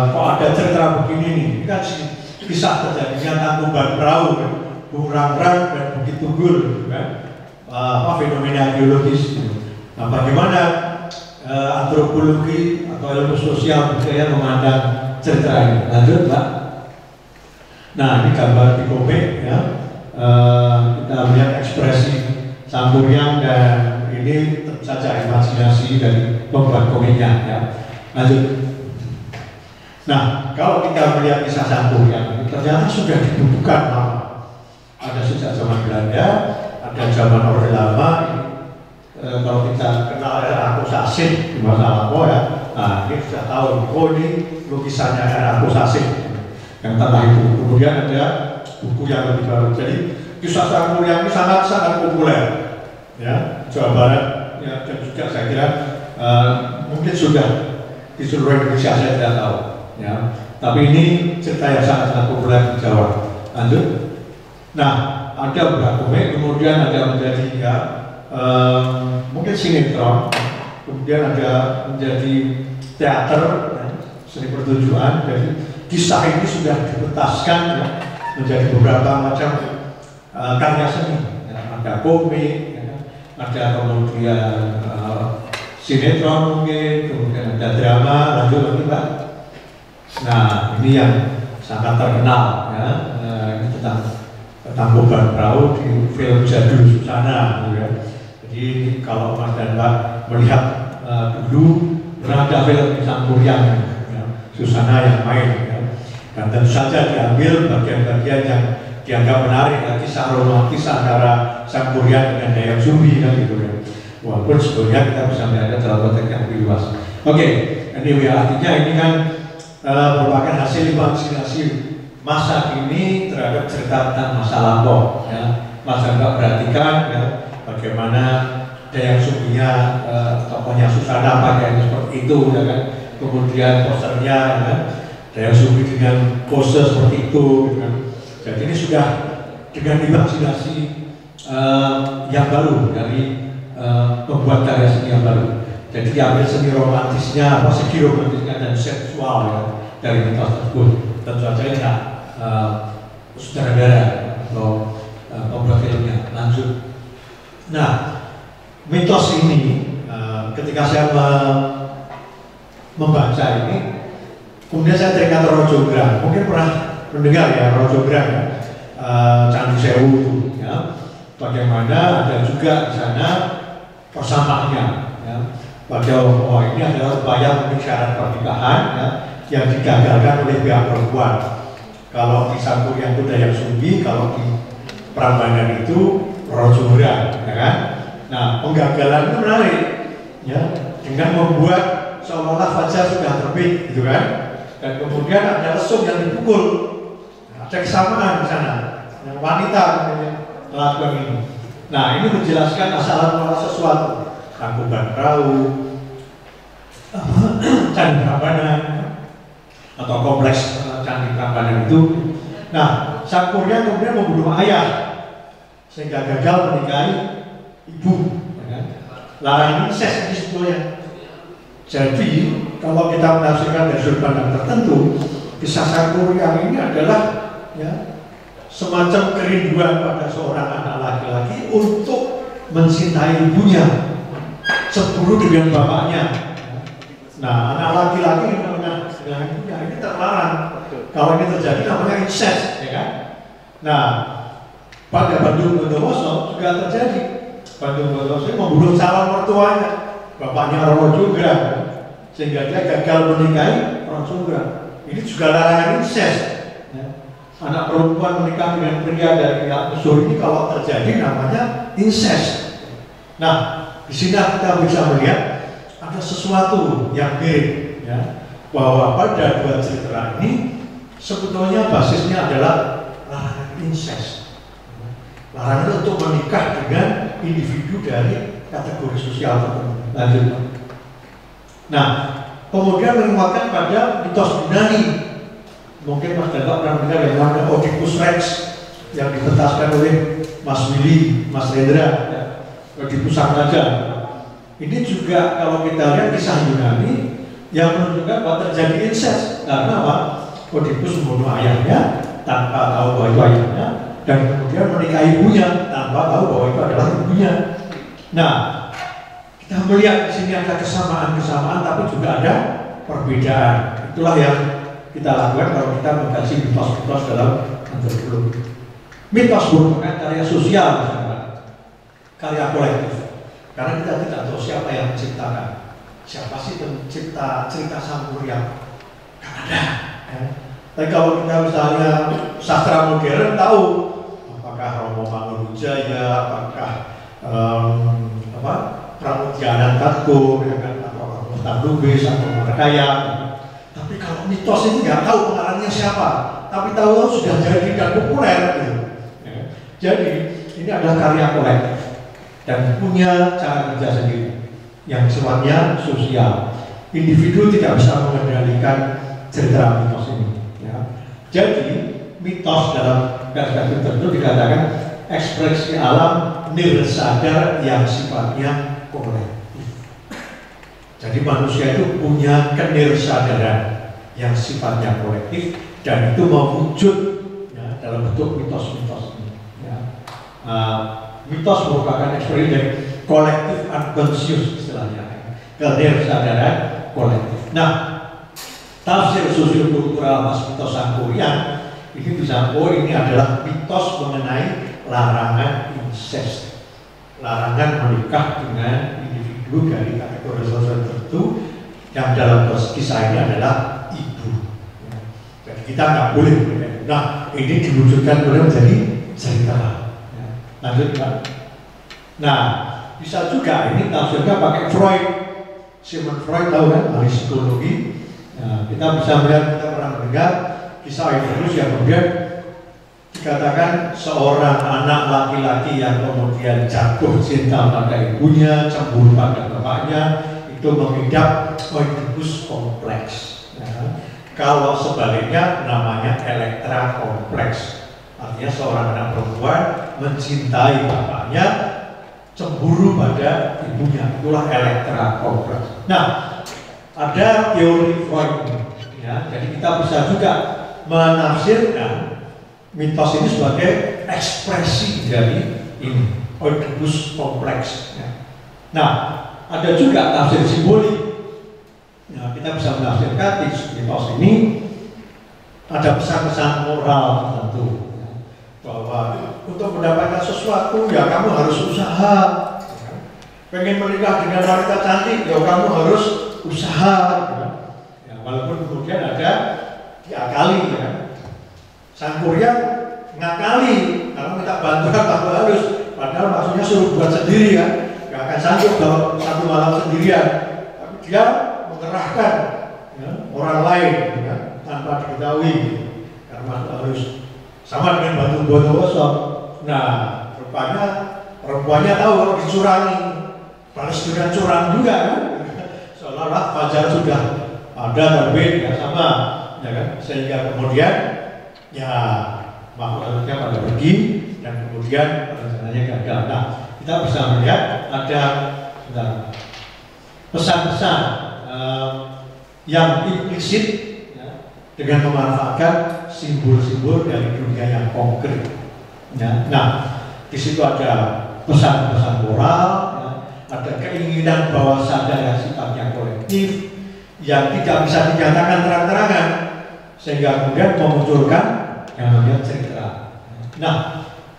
S4: Kok ada cerita begini nih? Ini kan kisah terjadinya Tangkuban Perahu, kan? Bungrang dan Bukit Tunggul, kan? Fenomena geologis. Gitu. Nah, bagaimana antropologi atau ilmu sosial budaya memandang cerita ini? Lanjut, Pak. Nah, ini gambar di komik ya. Kita lihat ekspresi Sang Kuryang, dan ini tentu saja imajinasi dari pembuat komiknya ya. Lanjut. Nah, kalau kita melihat kisah Sang Kuryang, ternyata sudah dibutuhkan lama. Ada sejak zaman Belanda, ada zaman Orde Lama. Kalau kita kenal era Akusasih di masa lampau ya, nah ini sudah tahu. Ini lukisannya era Akusasih yang tanah itu. Kemudian ada buku yang lebih baru. Jadi kisah Sang Kuryang ini sangat populer ya, Jawa Barat ya, dan juga saya kira mungkin sudah di seluruh Indonesia, saya tidak tahu ya. Tapi ini cerita yang sangat populer di Jawa. Lanjut. Nah, ada beberapa komik, kemudian ada menjadi ya mungkin sinetron, kemudian ada menjadi teater ya, seni pertunjukan. Jadi kisah ini sudah dipentaskan ya, menjadi beberapa macam karya seni ya. Ada komik ya, ada kemudian sinetron mungkin, kemudian ada drama. Lanjut lagi Pak. Nah, ini yang sangat terkenal ya, ini tentang Tangkuban Perahu di film Jadul Susana gitu ya. Jadi kalau Mas dan Pak melihat dulu pernah ada film Sang Kuryang ya, Susana yang main ya. Dan tentu saja diambil bagian-bagian yang dianggap menarik, kisah romantis antara Sang Kuryang dengan Dayak Sumbi kan gitu ya. Walaupun sebetulnya kita bisa melihatnya dalam konteks yang lebih luas. Oke, anyway, artinya ini kan merupakan hasil imajinasi masa kini terhadap cerita tentang masa lampau ya. Mas Angga perhatikan ya, bagaimana Dayak Sumbinya tokohnya Susana pakaiannya seperti itu ya kan. Kemudian posternya ya, Dayak Sumbi dengan pose seperti itu ya kan. Jadi ini sudah dengan imajinasi yang baru dari pembuat karya seni yang baru. Jadi diambil seni romantisnya, segi romantisnya dan seksual ya, dari mitos tersebut. Tentu saja ini sutradara atau pembuat filmnya. Lanjut. Nah, mitos ini ketika saya membaca ini, kemudian saya teringat Rojograng. Mungkin pernah mendengar ya Rojograng ya, Candi Sewu itu ya. Bagaimana ada juga di sana persampahannya ya. Padahal ini adalah upaya memenuhi syarat pernikahan ya, yang digagalkan oleh pihak perempuan. Kalau di Sang Kuryang itu Dayak Sumbi, kalau di Prambanan itu Rojograng, ya kan? Nah, penggagalan itu menarik, ya, dengan membuat seolah-olah fajar sudah terbit, gitu kan? Dan kemudian ada lesung yang dipukul, ada kesamaan di sana, yang wanita melakukan ini. Nah, ini menjelaskan asal muasal sesuatu. Tangkuban Perahu, Candi Prambanan, atau kompleks Candi Prambanan itu. Nah, Sang Kuryang kemudian membunuh ayah sehingga gagal menikahi ibu. Ya. Larangan incest ini sebetulnya. Jadi kalau kita menafsirkan dari sudut pandang tertentu, kisah Sang Kuryang ini adalah ya, semacam kerinduan pada seorang anak laki-laki untuk mencintai ibunya, cemburu dengan bapaknya. Nah, anak laki-laki dengan ibunya ini terlarang. Kalau ini terjadi namanya incest, ya kan? Nah, pada Bandung Bondowoso juga terjadi. Bandung Bondowoso membunuh calon mertuanya, bapaknya Rojograng, sehingga dia gagal menikahi orang seumuran. Ini juga larangan incest. Ya. Anak perempuan menikah dengan pria dari pihak unsur ini kalau terjadi namanya incest. Nah, di sini kita bisa melihat ada sesuatu yang mirip, ya, bahwa pada dua cerita ini sebetulnya basisnya adalah larangan incest. Larangan untuk menikah dengan individu dari kategori sosial tertentu. Lanjut. Nah, kemudian menguatkan pada mitos Yunani. Mungkin Mas Dalok pernah mendengar yang namanya Oedipus Rex yang dipentaskan oleh Mas Willy, Mas Rendra, ya. Oedipus Sang Raja. Ini juga kalau kita lihat kisah Yunani yang menunjukkan bahwa terjadi incest. Karena apa? Oedipus membunuh ayahnya tanpa tahu bahwa itu ayahnya, dan kemudian menikahi ibunya tanpa tahu bahwa itu adalah ibunya. Nah, kita melihat di sini ada kesamaan-kesamaan, tapi juga ada perbedaan. Itulah yang kita lakukan kalau kita mengkaji mitos-mitos dalam antropologi. Mitos merupakan karya sosial, misalnya, karya kolektif. Karena kita tidak tahu siapa yang menciptakan. Siapa sih pencipta cerita Sang Kuryang? Kan ada. Ya. Tapi kalau kita misalnya sastra modern tahu, apakah Romo Mangunwijaya, apakah Pramudiana Tatko, ya kan, atau Romo Lubis atau Markaya. Tapi kalau mitos itu nggak tahu pengarangnya siapa, tapi tahu sudah jadi dan populer. Gitu. Ya. Jadi ini adalah karya kolektif dan punya cara kerja sendiri yang sifatnya sosial. Individu tidak bisa mengendalikan cerita mitos ini. Ya. Jadi mitos dalam perspektif tertentu dikatakan ekspresi alam nirsadar yang sifatnya kolektif. Jadi manusia itu punya kenirsadaran yang sifatnya kolektif dan itu mewujud, ya, dalam bentuk mitos-mitos ini. Ya. Mitos merupakan ekspresi dari kolektif unconscious istilahnya, kenirsadaran kolektif. Nah, tafsir sosiokultural Mas mitos Sang Kuryang ini bisa, ini adalah mitos mengenai larangan incest, larangan menikah dengan individu dari kategori sosial tertentu yang dalam kisah ini adalah ibu. Jadi kita nggak boleh. Nah, ini diwujudkan oleh menjadi cerita. Lanjut, Pak. Nah, bisa juga ini tafsirnya pakai Freud. Sigmund Freud tahu kan, ahli psikologi. Nah, kita bisa melihat, kita pernah mendengar kisah Oedipus yang kemudian dikatakan seorang anak laki-laki yang kemudian jatuh cinta pada ibunya, cemburu pada bapaknya, itu mengidap Oedipus kompleks. Ya. Kalau sebaliknya namanya Elektra kompleks. Artinya seorang anak perempuan mencintai bapaknya, cemburu pada ibunya, itulah Elektra kompleks. Nah, ada teori Freud, ya, jadi kita bisa juga menafsirkan mitos ini sebagai ekspresi dari ini Oedipus kompleks. Ya. Nah, ada juga tafsir simbolik. Nah, kita bisa menafsirkan mitos ini ada pesan-pesan moral tertentu. Bahwa untuk mendapatkan sesuatu ya kamu harus usaha. Pengen menikah dengan wanita cantik ya kamu harus usaha. Ya, walaupun kemudian ada diakali, ya. Sang Kuryang ngakali kalau minta bantuan tanpa harus, padahal maksudnya suruh buat sendiri kan, nggak akan sanggup dalam satu malam sendirian. Tapi dia mengerahkan, ya, orang lain, ya, tanpa diketahui, karena harus. Sama dengan Batu Bondowoso. Nah, rupanya perempuannya tahu kalau dicurangi, balas dengan curang juga kan. Seolah-olah fajar sudah ada terbit, ya sama, ya kan. Sehingga kemudian ya makhluknya pada pergi dan kemudian rencananya gagal. Nah, kita bisa melihat ada pesan-pesan yang implisit, ya, dengan memanfaatkan simbol-simbol dari dunia yang konkret. Ya. Nah, di situ ada pesan-pesan moral, ya, ada keinginan bawah sadar yang sifatnya kolektif, yang tidak bisa dinyatakan terang-terangan, sehingga kemudian memunculkan yang namanya cerita. Nah,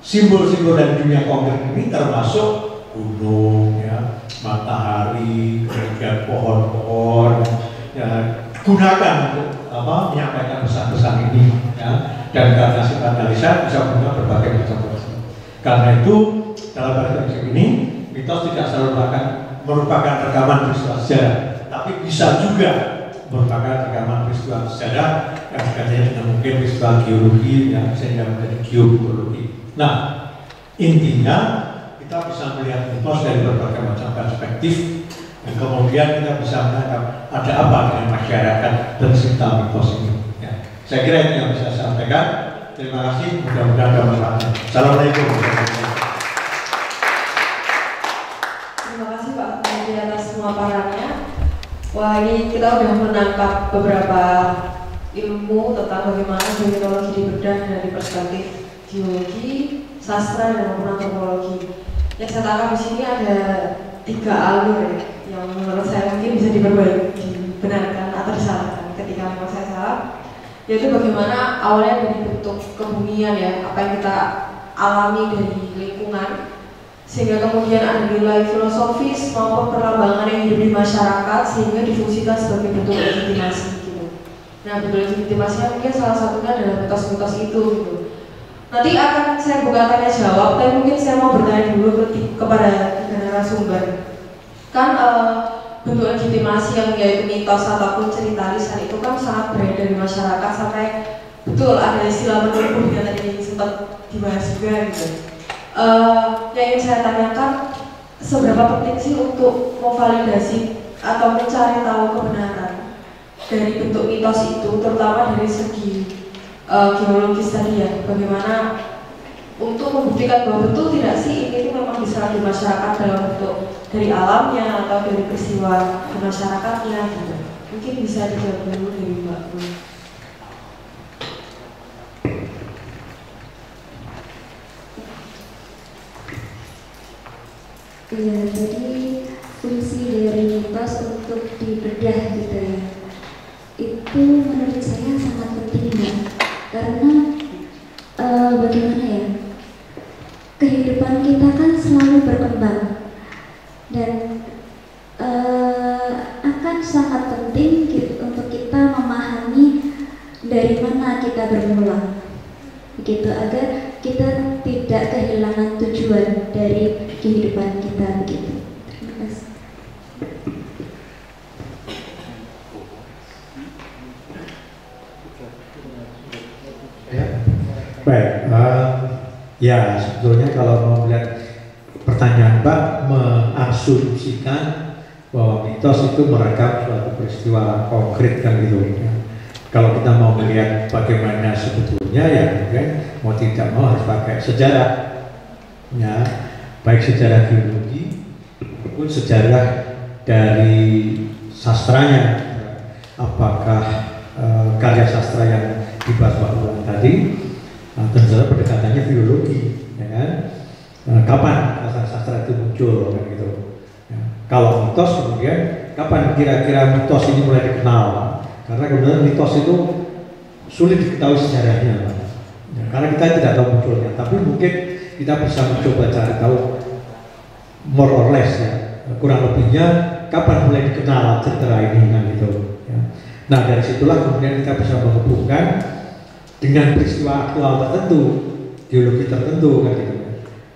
S4: simbol-simbol dari dunia konkret ini termasuk gunung, ya, matahari, kemudian pohon-pohon, gunakan untuk menyampaikan pesan-pesan ini ya. Dan karena sifatnya lisan bisa menggunakan berbagai macam versi. Karena itu dalam perspektif ini mitos tidak selalu merupakan rekaman peristiwa sejarah, tapi bisa juga merupakan rekaman peristiwa sejarah yang katanya tidak mungkin peristiwa geologi yang sehingga menjadi geobiologi. Nah, intinya kita bisa melihat mitos dari berbagai macam perspektif dan kemudian kita bisa menangkap ada apa dengan masyarakat pencipta mitos ini. Ya. Saya kira itu yang bisa saya sampaikan. Terima kasih, mudah-mudahan ada manfaatnya. Assalamualaikum.
S2: Terima kasih Pak Hadi atas pemaparannya. Wah, ini kita udah menangkap beberapa ilmu tentang bagaimana geometologi dibedah dari perspektif geologi, sastra, dan maupun antropologi. Yang saya tangkap di sini ada 3 alur ya, yang menurut saya mungkin bisa dibenarkan atau disalahkan ketika memang saya salah, yaitu bagaimana awalnya dari bentuk kebumian ya, apa yang kita alami dari lingkungan, sehingga kemudian ada nilai filosofis maupun perlambangan yang hidup di masyarakat sehingga difungsikan sebagai bentuk legitimasi gitu. Nah, bentuk legitimasinya mungkin salah satunya adalah mitos-mitos itu gitu. Nanti akan saya buka tanya jawab, tapi mungkin saya mau bertanya dulu kepada narasumber. Kan bentuk legitimasi yang yaitu mitos ataupun cerita lisan itu kan sangat beredar di masyarakat sampai betul ada istilah menurut yang tadi sempat dibahas juga gitu. Yang ingin saya tanyakan, seberapa penting sih untuk memvalidasi atau mencari tahu kebenaran dari bentuk mitos itu, terutama dari segi geologis tadi ya, bagaimana untuk membuktikan bahwa betul tidak sih ini memang diserang di masyarakat dalam bentuk dari alamnya atau dari peristiwa di masyarakatnya gitu. Mungkin bisa dijawab dulu dari Mbak Bu.
S3: Ya, jadi fungsi dari mitos untuk dibedah gitu ya, itu menurut saya sangat penting ya, karena bagaimana ya, kehidupan kita kan selalu berkembang dan akan sangat penting untuk kita memahami dari mana kita bermula, begitu agar kita tidak kehilangan tujuan dari kehidupan kita begitu. Terima kasih.
S4: Ya. Baik, ya sebetulnya kalau mau melihat pertanyaan Mbak mengasumsikan bahwa mitos itu merekam suatu peristiwa konkret kan gitu. Ya. Kalau kita mau melihat bagaimana sebetulnya ya mungkin mau tidak mau harus pakai sejarah, ya baik sejarah geologi maupun sejarah dari sastranya. Apakah karya sastra yang dibahas Pak Ulang tadi, tentu saja pendekatannya filologi, ya kan? Kapan sastra itu muncul kan gitu? Ya. Kalau mitos kemudian kapan kira-kira mitos ini mulai dikenal? Karena kemudian mitos itu sulit diketahui sejarahnya, ya, karena kita tidak tahu munculnya. Tapi mungkin kita bisa mencoba cari tahu more or less ya, kurang lebihnya kapan mulai dikenal cerita ini kan gitu. Ya. Nah dari situlah kemudian kita bisa menghubungkan dengan peristiwa aktual tertentu, geologi tertentu kan gitu.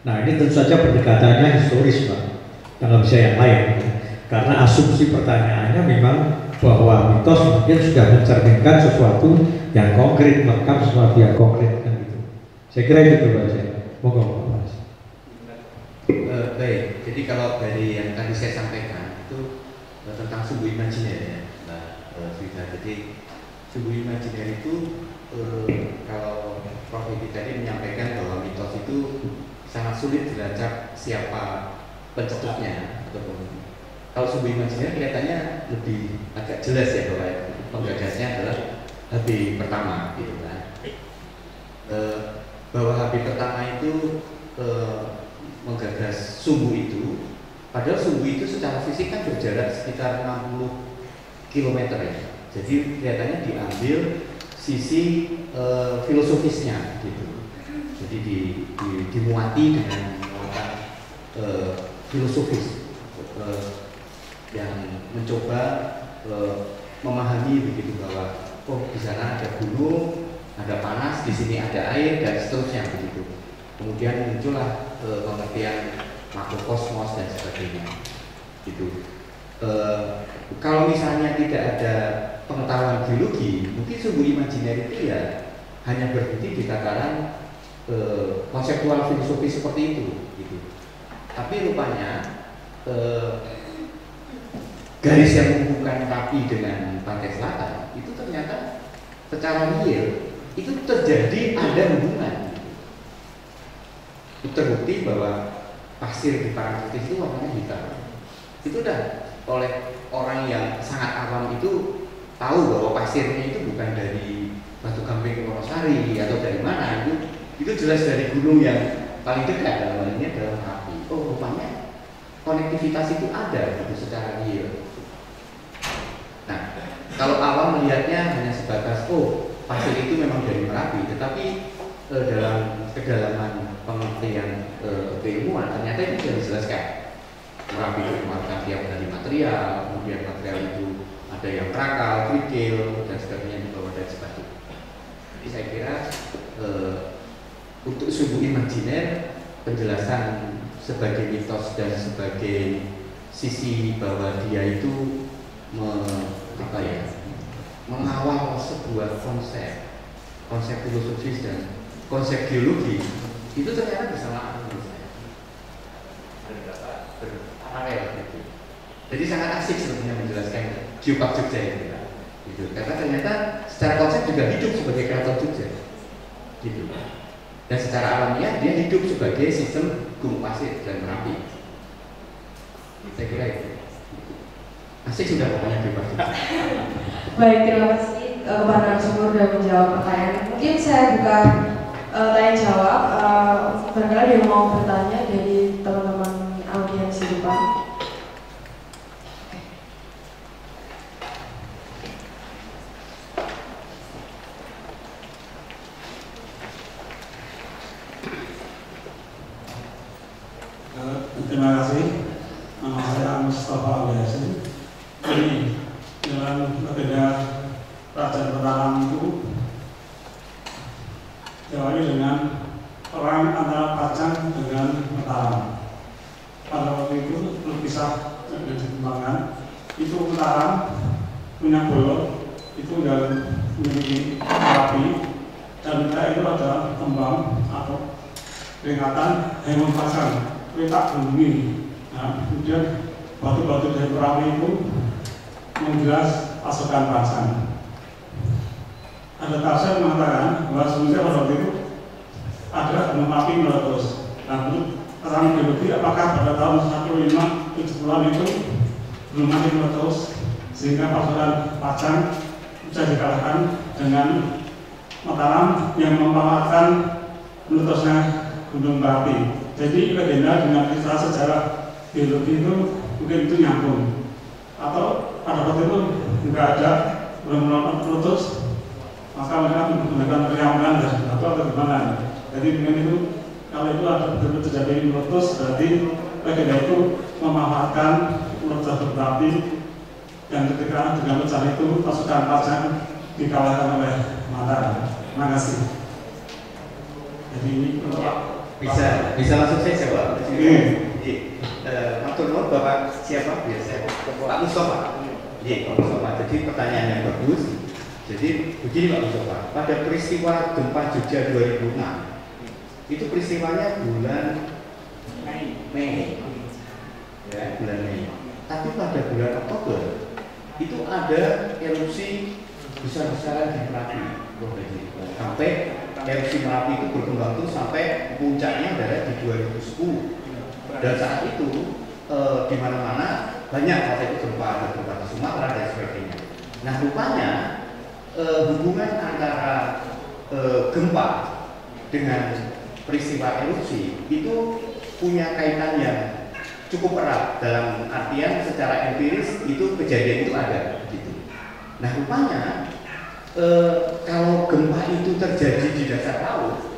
S4: Nah ini tentu saja pendekatannya historis Pak, yang bisa yang lain. Karena asumsi pertanyaannya memang bahwa mitos mungkin sudah mencerminkan sesuatu yang konkret, merekam sesuatu yang konkret kan gitu. Saya kira itu Pak saya. Monggo Mas.
S1: Baik, jadi kalau dari yang tadi saya sampaikan itu tentang sumbu imajiner ya, Mbak Frida. Jadi sumbu imajiner itu kalau Prof. Edi tadi menyampaikan bahwa mitos itu sangat sulit dilacak siapa pencetusnya ataupun kalau sumbu imajiner kelihatannya lebih agak jelas ya bahwa penggagasnya adalah HB pertama gitu kan. Bahwa HB pertama itu menggagas sumbu itu, padahal sumbu itu secara fisik kan berjarak sekitar 60 km ya. Jadi kelihatannya diambil sisi filosofisnya gitu. Jadi dimuati dengan muatan filosofis yang mencoba memahami begitu bahwa oh di sana ada gunung, ada panas, di sini ada air dan seterusnya begitu. Kemudian muncullah pengertian makrokosmos dan sebagainya. Gitu. Kalau misalnya tidak ada pengetahuan geologi, mungkin sumbu imajiner itu ya hanya berhenti di tataran konseptual filosofi seperti itu. Gitu. Tapi rupanya garis yang menghubungkan Merapi dengan pantai selatan itu ternyata secara real itu terjadi ada hubungan. Itu terbukti bahwa pasir di Parangtritis itu warnanya hitam. Itu udah oleh orang yang sangat awam itu tahu bahwa pasirnya itu bukan dari Batu Gamping Wonosari atau dari mana, itu jelas dari gunung yang paling dekat, dalam hal ini adalah Merapi. Oh rupanya konektivitas itu ada gitu secara real. Nah, kalau awam melihatnya hanya sebatas oh pasir itu memang dari Merapi, tetapi dalam kedalaman pengertian keilmuan ternyata itu sudah dijelaskan. Merapi itu merupakan tiap dari material, kemudian material itu ada yang krakal, kerikil, dan sebagainya di bawah dan sebagainya. Jadi saya kira untuk sumbu imajiner penjelasan sebagai mitos dan sebagai sisi bahwa dia itu mengawal sebuah konsep filosofis dan konsep geologi itu ternyata bersamaan menurut saya. Berparalel gitu. Jadi sangat asik sebetulnya menjelaskan Geopark Jogja itu. Gitu. Karena ternyata secara konsep juga hidup sebagai keraton Jogja. Gitu. Dan secara alamiah dia hidup sebagai sistem gunung pasir dan Merapi. Saya kira itu. Asik sudah pokoknya Geopark Jogja.
S2: Baik, terima kasih kepada narasumber sudah menjawab pertanyaan. Mungkin saya buka tanya jawab. Barangkali ada yang mau bertanya dari teman-teman audiens di depan.
S5: Terima kasih. Nama saya Mustafa Aliasin. Ini dalam agenda Kerajaan Mataram itu diawali dengan perang antara Pajang dengan Mataram. Pada waktu itu terpisah dan dikembangkan. Itu Mataram punya bolot, itu dan memiliki api, dan kita itu ada tembang atau peringatan Hemon Pajang. Petak bumi. Nah, kemudian batu-batu dari Merapi itu menggilas pasukan Pajang. Ada tafsir mengatakan bahwa sebenarnya pada waktu itu ada gunung api meletus. Nah, perang geologi apakah pada tahun 1570-an itu gunung api meletus sehingga pasukan Pajang bisa dikalahkan dengan Mataram yang memanfaatkan meletusnya gunung Merapi. Jadi legenda dengan kisah sejarah geologi itu mungkin itu nyambung. Atau pada waktu itu juga ada belum meletus, maka mereka menggunakan penyampaian dan atau gimana. Jadi dengan itu kalau itu ada betul terjadi meletus, berarti legenda itu memanfaatkan meletus berapi dan ketika dengan pecah itu pasukan Pajang dikalahkan oleh Mataram. Terima kasih. Jadi ini
S1: bisa langsung saya jawab. Matur nuwun Bapak siapa biasa? Pak Mustafa. Iya, Pak Mustafa. Jadi pertanyaan yang bagus. Jadi begini Pak Mustafa, pada peristiwa gempa Jogja 2006 itu peristiwanya bulan Mei. Ya, bulan Mei. Tapi pada bulan Oktober itu ada erupsi besar-besaran di Merapi. Sampai erupsi Merapi itu berkembang terus sampai puncaknya adalah di 2010. Dan saat itu di mana-mana banyak waktu itu gempa di Sumatera dan sebagainya. Nah rupanya hubungan antara gempa dengan peristiwa erupsi itu punya kaitan yang cukup erat dalam artian secara empiris itu kejadian itu ada. Gitu. Nah rupanya kalau gempa itu terjadi di dasar laut,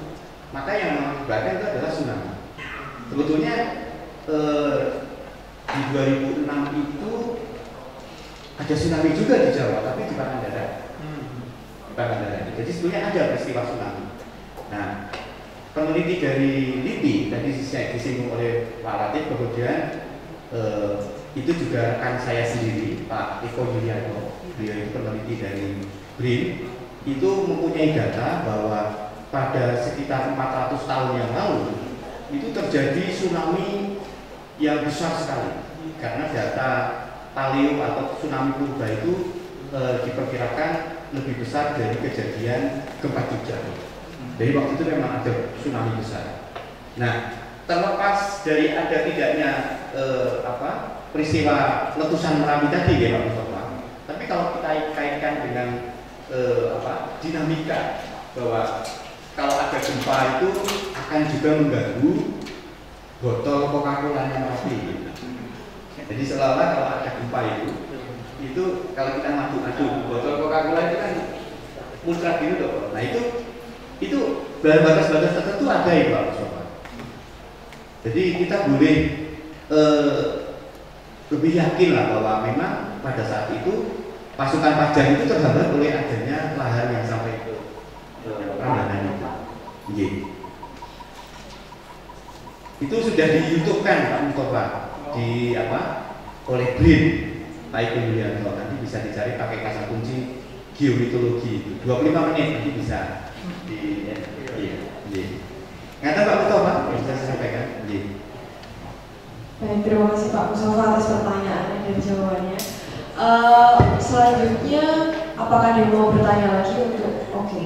S1: maka yang mengakibatkan itu adalah tsunami. Sebetulnya di 2006 itu ada tsunami juga di Jawa, tapi sebetulnya ada peristiwa tsunami. Nah, peneliti dari LIPI tadi saya disinggung oleh Pak Latif, kemudian itu juga rekan saya sendiri, Pak Eko Yulianto, beliau peneliti dari BRIN, itu mempunyai data bahwa pada sekitar 400 tahun yang lalu itu terjadi tsunami yang besar sekali, karena data paleo atau tsunami purba itu diperkirakan lebih besar dari kejadian gempa Jogja. Jadi waktu itu memang ada tsunami besar. Nah, terlepas dari ada tidaknya peristiwa letusan Merapi tadi ya Pak Mustafa, tapi kalau kita kaitkan dengan dinamika bahwa kalau ada gempa itu akan juga mengganggu botol Coca-Cola-nya Merapi. Jadi seolah-olah kalau ada gempa itu kalau kita madu-madu botol Coca-Cola itu kan muncrat gitu loh. Nah itu batas-batas tertentu ada ya Pak Mustafa. Jadi kita boleh lebih yakin lah bahwa memang pada saat itu pasukan Pajang itu terhambat oleh adanya lahar yang sampai ke Prambanan itu. Yeah. Itu sudah di YouTube kan Pak Mustafa di oleh BRIN Pak Eko Yulianto, nanti bisa dicari pakai kata kunci geomitologi itu 25 menit nanti bisa di Ngata Pak Mustafa bisa saya sampaikan.
S2: Baik, terima kasih Pak Mustafa atas pertanyaannya dan jawabannya. Selanjutnya, apakah dia mau bertanya lagi untuk oke?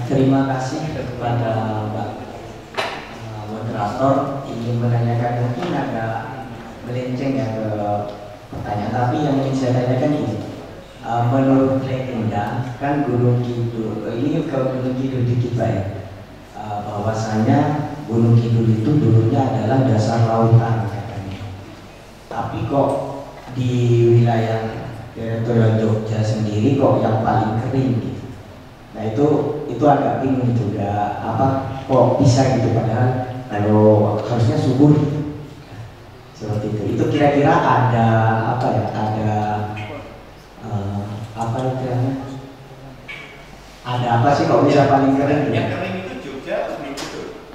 S6: Terima kasih kepada Mbak moderator. Ingin menanyakan, mungkin agak melenceng ya ke pertanyaan, tapi yang ingin saya tanyakan ini, menurut legenda kan Gunung Kidul, ini ke Gunung Kidul dikit Pak ya, bahwasanya Gunung Kidul itu dulunya adalah dasar lautan katanya, tapi kok di wilayah teritorial Jogja sendiri kok yang paling kering gitu. Nah itu agak bingung juga, kok bisa gitu, padahal kalau harusnya subur gitu. Seperti itu. Itu kira-kira ada ada apa sih kok bisa paling kering?
S1: Yang kering itu Jogja atau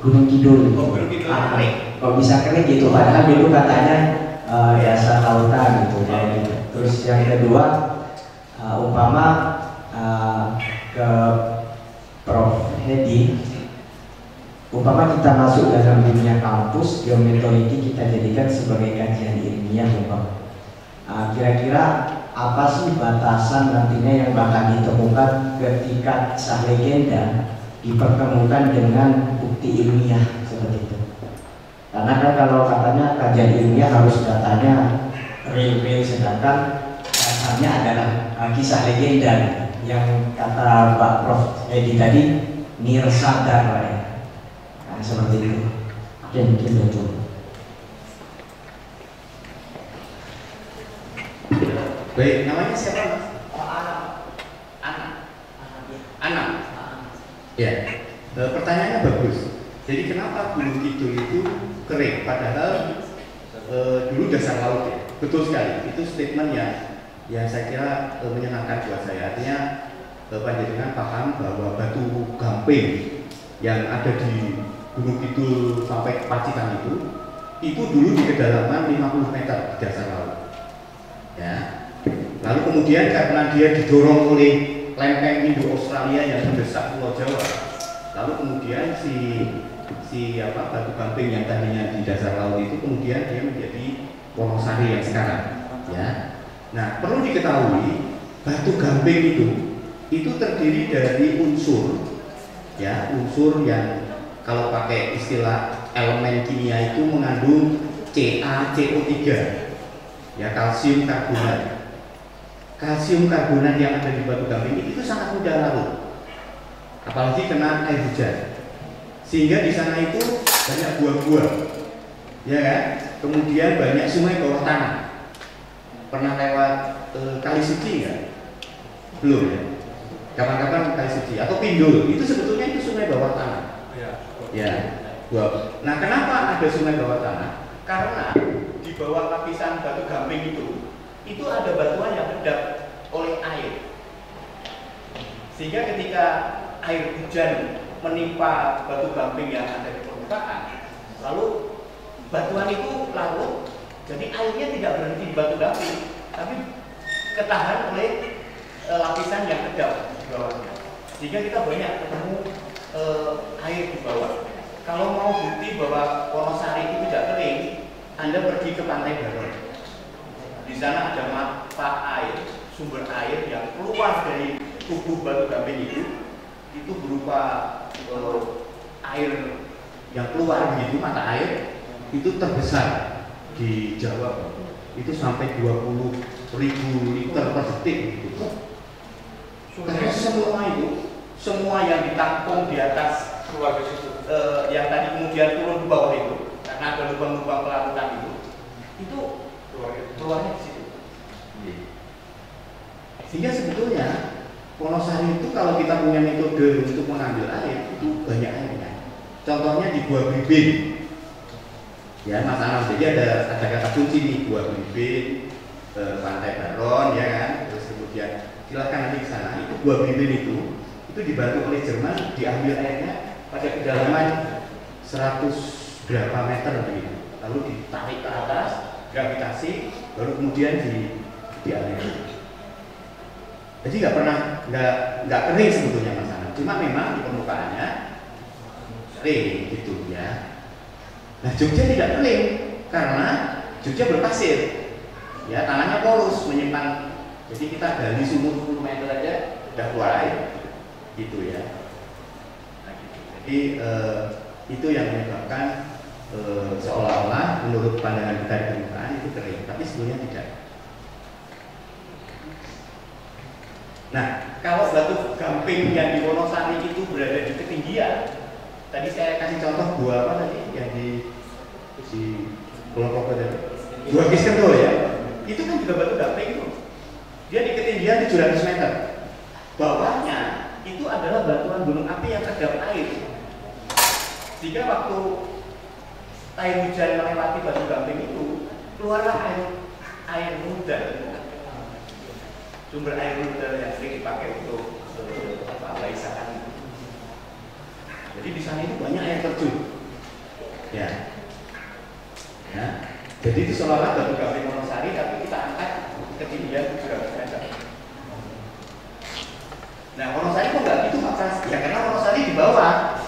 S6: Gunung Kidul.
S1: Oh, Gunung Kidul kering.
S6: Kok bisa kering gitu? Padahal dulu katanya dasar lautan gitu. Terus yang kedua, umpama ke Prof. Hedi, umpama kita masuk dalam dunia kampus, geometodologi kita jadikan sebagai kajian ilmiah, kira-kira apa sih batasan nantinya yang bakal ditemukan ketika kisah legenda dipertemukan dengan bukti ilmiah seperti itu? Karena kan kalau katanya kajian ilmiah harus datanya real, sedangkan dasarnya adalah kisah legenda yang kata Pak Prof. Edi tadi nirsadar Pak ya. Nah, seperti itu. Oke, mungkin itu.
S1: Baik, namanya siapa Mas? Anam. Ya. Pertanyaannya bagus. Jadi kenapa Gunung Kidul itu kering? Padahal dulu dasar laut ya. Betul sekali. Itu statement yang saya kira menyenangkan buat saya. Artinya panjenengan paham bahwa batu gamping yang ada di Gunung Kidul sampai ke Pacitan itu dulu di kedalaman 50 meter di dasar laut. Ya. Lalu kemudian karena dia didorong oleh lempeng Indo-Australia yang mendesak Pulau Jawa, lalu kemudian batu gamping yang tadinya di dasar laut itu kemudian dia menjadi Wonosari yang sekarang. Ya. Nah, perlu diketahui batu gamping itu terdiri dari unsur yang kalau pakai istilah elemen kimia itu mengandung CaCO3, ya, kalsium karbonat. Kalsium karbonat yang ada di batu gamping itu sangat mudah larut, apalagi kena air hujan, sehingga di sana itu banyak buah-buah, ya kan? Kemudian banyak sungai bawah tanah. Pernah lewat Kali Suci nggak? Belum ya? Kapan-kapan Kali Suci atau Pindul itu sebetulnya itu sungai bawah tanah. Ya. Nah, kenapa ada sungai bawah tanah? Karena di bawah lapisan batu gamping itu ada batuan yang kedap oleh air. Sehingga ketika air hujan menimpa batu gamping yang ada di permukaan, lalu batuan itu larut, jadi airnya tidak berhenti di batu gamping, tapi ketahan oleh lapisan yang kedap di bawahnya. Sehingga kita banyak ketemu air di bawah. Kalau mau bukti bahwa Wonosari itu tidak kering, Anda pergi ke Pantai Baron. Di sana ada mata air, sumber air yang keluar dari tubuh batu gamping itu berupa air yang keluar begitu, mata air itu terbesar di Jawa, itu sampai 20.000 liter per detik gitu. Karena semua yang ditampung di atas keluar ke situ, yang tadi kemudian turun ke bawah itu, karena ada lubang-lubang pelarutan itu keluarnya di situ. Sehingga sebetulnya Wonosari itu kalau kita punya metode untuk mengambil air itu banyak airnya. Contohnya di Gua Bribin, ya Mas Anam, jadi ada kata kunci di Gua Bribin, Pantai Baron, ya kan. Terus kemudian silakan nanti ke sana. Itu Gua Bribin itu dibantu oleh Jerman, diambil airnya pada kedalaman 100 berapa meter begitu. Lalu ditarik ke atas, gravitasi, baru kemudian dialiri. Jadi nggak kering sebetulnya Mas Anam. Cuma memang di permukaannya kering gitu ya. Nah, Jogja tidak kering karena Jogja berpasir. Ya, tanahnya porus menyimpan. Jadi kita gali sumur 10 meter aja udah keluar air. Gitu ya. Nah, gitu. Jadi itu yang menyebabkan seolah-olah menurut pandangan kita di permukaan itu kering, tapi sebenarnya tidak. Nah, kalau batu gamping yang di Wonosari itu berada di ketinggian, tadi saya kasih contoh Gua apa tadi yang di Pulau Progo tadi, Gua Kiskendul ya, itu kan juga batu gamping itu. Dia di ketinggian 700 meter. Bawahnya itu adalah batuan gunung api yang kedap air. Jika waktu air hujan melewati batu gamping itu, keluarlah air muda. Sumber air muda yang sering dipakai untuk baisakan. Jadi di sana itu banyak air terjun. Ya. Jadi itu seolah-olah batu gamping Wonosari, tapi kita angkat ketinggian 700 meter. Nah, Wonosari kok nggak gitu Mas? Ya karena Wonosari di bawah.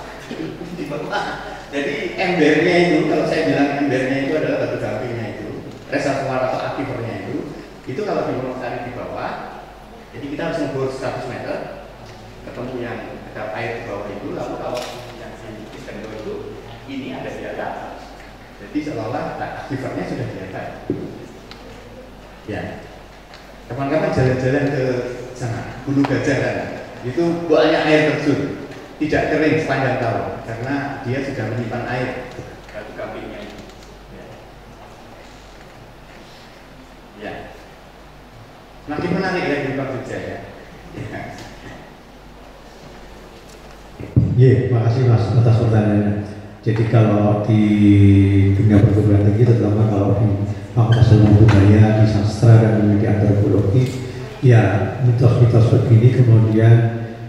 S1: Di bawah. Jadi embernya itu, kalau saya bilang embernya itu adalah batu gampingnya itu, reservoir atau aquifernya itu kalau di Wonosari di bawah. Jadi kita harus ngebor 100 meter, ketemu yang kedap air di bawah itu, lalu kalau yang di Kiskendul itu, ini ada di atas. Jadi seolah-olah akibatnya sudah di atas. Ya, kapan-kapan jalan-jalan ke sana, Bulu Gajah kan, itu banyak air terjun, tidak kering sepanjang tahun, karena dia sudah menyimpan air batu gampingnya itu. Ya. Makin menarik ya di Pak Jogja ya.
S4: Makasih Mas atas pertanyaannya. Jadi kalau di dunia perguruan tinggi, terutama kalau di Fakultas Ilmu Budaya, di sastra dan di antropologi, ya mitos-mitos begini kemudian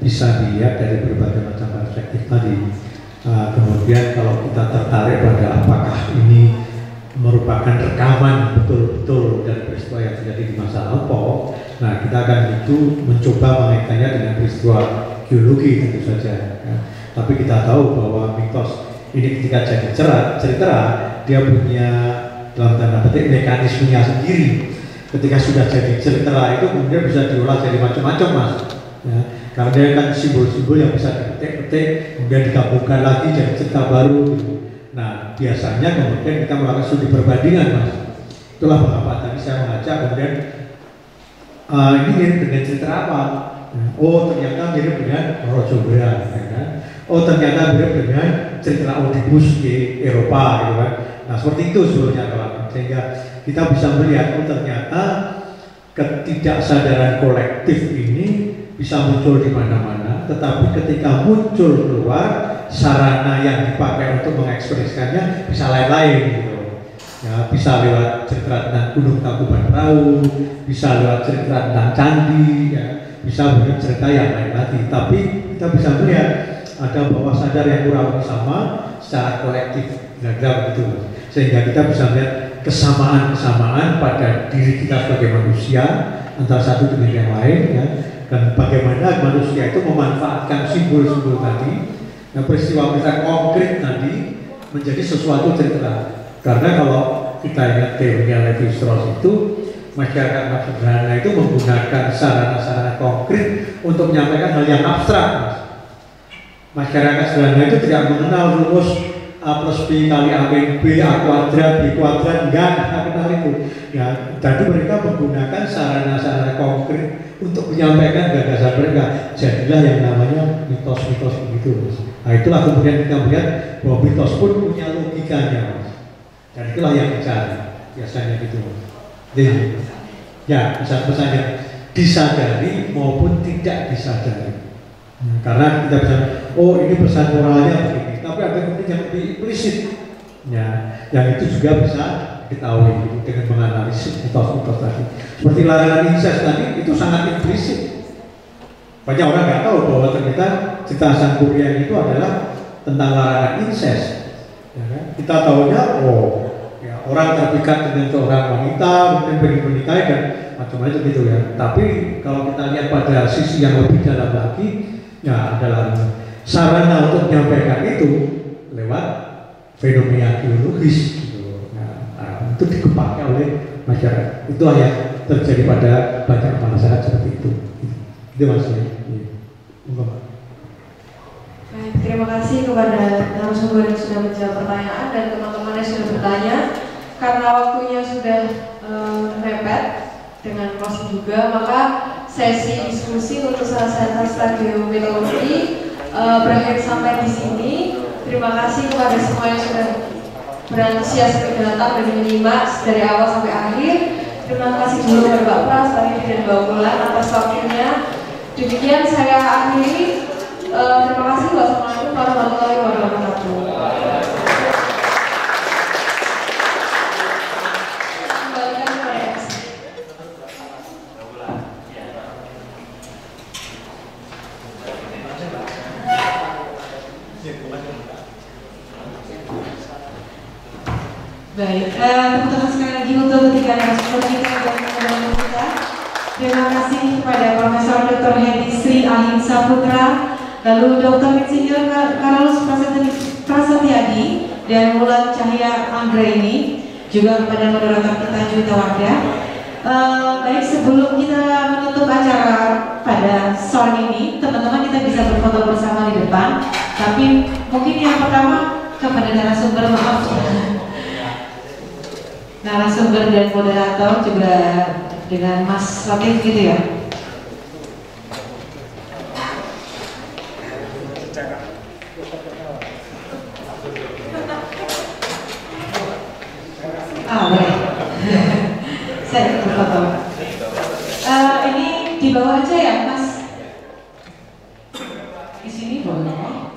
S4: bisa dilihat dari berbagai macam perspektif tadi. Kemudian kalau kita tertarik pada apakah ini merupakan rekaman betul-betul dari peristiwa yang terjadi di masa lampau, nah kita akan itu mencoba mengaitkannya dengan peristiwa geologi tentu saja. Ya. Tapi kita tahu bahwa mitos ini ketika jadi cerita, dia punya dalam tanda petik mekanismenya sendiri. Ketika sudah jadi cerita itu kemudian bisa diolah jadi macam-macam Mas. Ya. Karena dia kan simbol-simbol yang bisa dipetik-petik, kemudian digabungkan lagi jadi cerita baru. Nah, biasanya kemudian kita melakukan studi perbandingan Mas. Itulah mengapa tadi saya mengajak kemudian ini mirip dengan cerita apa? Oh ternyata mirip dengan Rojobran, ya kan? Oh ternyata mirip dengan cerita Oedipus di Eropa, gitu kan? Nah seperti itu sebetulnya kalau sehingga kita bisa melihat oh ternyata ketidaksadaran kolektif ini bisa muncul di mana-mana sederhana, tetapi ketika muncul keluar sarana yang dipakai untuk mengekspresikannya bisa lain-lain gitu. Ya, bisa lewat cerita tentang Gunung Tangkuban Perahu, bisa lewat cerita tentang candi, ya, bisa menjadi cerita yang lain lagi. Tapi kita bisa melihat ada bawah sadar yang kurang lebih sama secara kolektif, kira-kira begitu. Sehingga kita bisa melihat kesamaan-kesamaan pada diri kita sebagai manusia antara satu dengan yang lain, ya, dan bagaimana manusia itu memanfaatkan simbol-simbol tadi, dan peristiwa-peristiwa konkret tadi menjadi sesuatu cerita. Karena kalau kita ingat teorinya Levi-Strauss itu, masyarakat sederhana itu menggunakan sarana-sarana konkret untuk menyampaikan hal yang abstrak. Masyarakat sederhana itu tidak mengenal rumus A plus B kali A min B, A kuadrat, B kuadrat, enggak kenal itu. Ya, jadi mereka menggunakan sarana-sarana konkret untuk menyampaikan gagasan mereka. Jadilah yang namanya mitos-mitos begitu. Nah, itulah kemudian kita melihat bahwa mitos pun punya logikanya. Dan itulah yang dicari biasanya gitu. Jadi, ya pesan-pesannya disadari maupun tidak disadari. Karena kita bisa, oh ini pesan moralnya begini, tapi ada kemudian yang lebih implisit. Ya, yang itu juga bisa diketahui dengan menganalisis mitos-mitos tadi. Seperti larangan incest tadi itu sangat implisit. Banyak orang nggak tahu bahwa ternyata cerita Sang Kuryang itu adalah tentang larangan incest. Ya kan? Kita tahunya, oh ya, orang terpikat dengan seorang wanita, kemudian pengen menikahi dan macam-macam gitu ya. Tapi kalau kita lihat pada sisi yang lebih dalam lagi, ya adalah sarana untuk menyampaikan itu lewat fenomena biologis gitu. Nah, itu dikembangkan oleh masyarakat. Itulah yang terjadi pada banyak masyarakat seperti itu. Itu maksudnya.
S2: Baik, terima kasih kepada narasumber yang sudah menjawab pertanyaan dan teman-teman yang sudah bertanya. Karena waktunya sudah mepet dengan closing juga, maka sesi diskusi untuk salah satu stadium biologi berakhir sampai di sini. Terima kasih kepada semua yang sudah berantusias datang dan menyimak dari awal sampai akhir. Terima kasih dulu kepada Mbak Pras, Pak Ridi dan Mbak Wulan atas waktunya. Demikian saya akhiri. Terima kasih. Wassalamualaikum warahmatullahi wabarakatuh. Kembalikan kepada MC. Baik, tepuk tangan sekali lagi untuk ketiga narasumber kita dan teman-teman kita. Terima kasih kepada Profesor Dr. Hedi Sri Ahimsa Putra, lalu Dr. Insinyur Carlos Prasetyadi dan Wulan Cahya Anggraini, juga kepada moderator kita Juwita Wardah. Baik, sebelum kita menutup acara pada sore ini, teman-teman kita bisa berfoto bersama di depan. Tapi mungkin yang pertama kepada narasumber, maaf, narasumber dan moderator juga dengan Mas Latif gitu ya. Boleh. Saya ikut foto. Ini di bawah aja ya, Mas. Di sini boleh.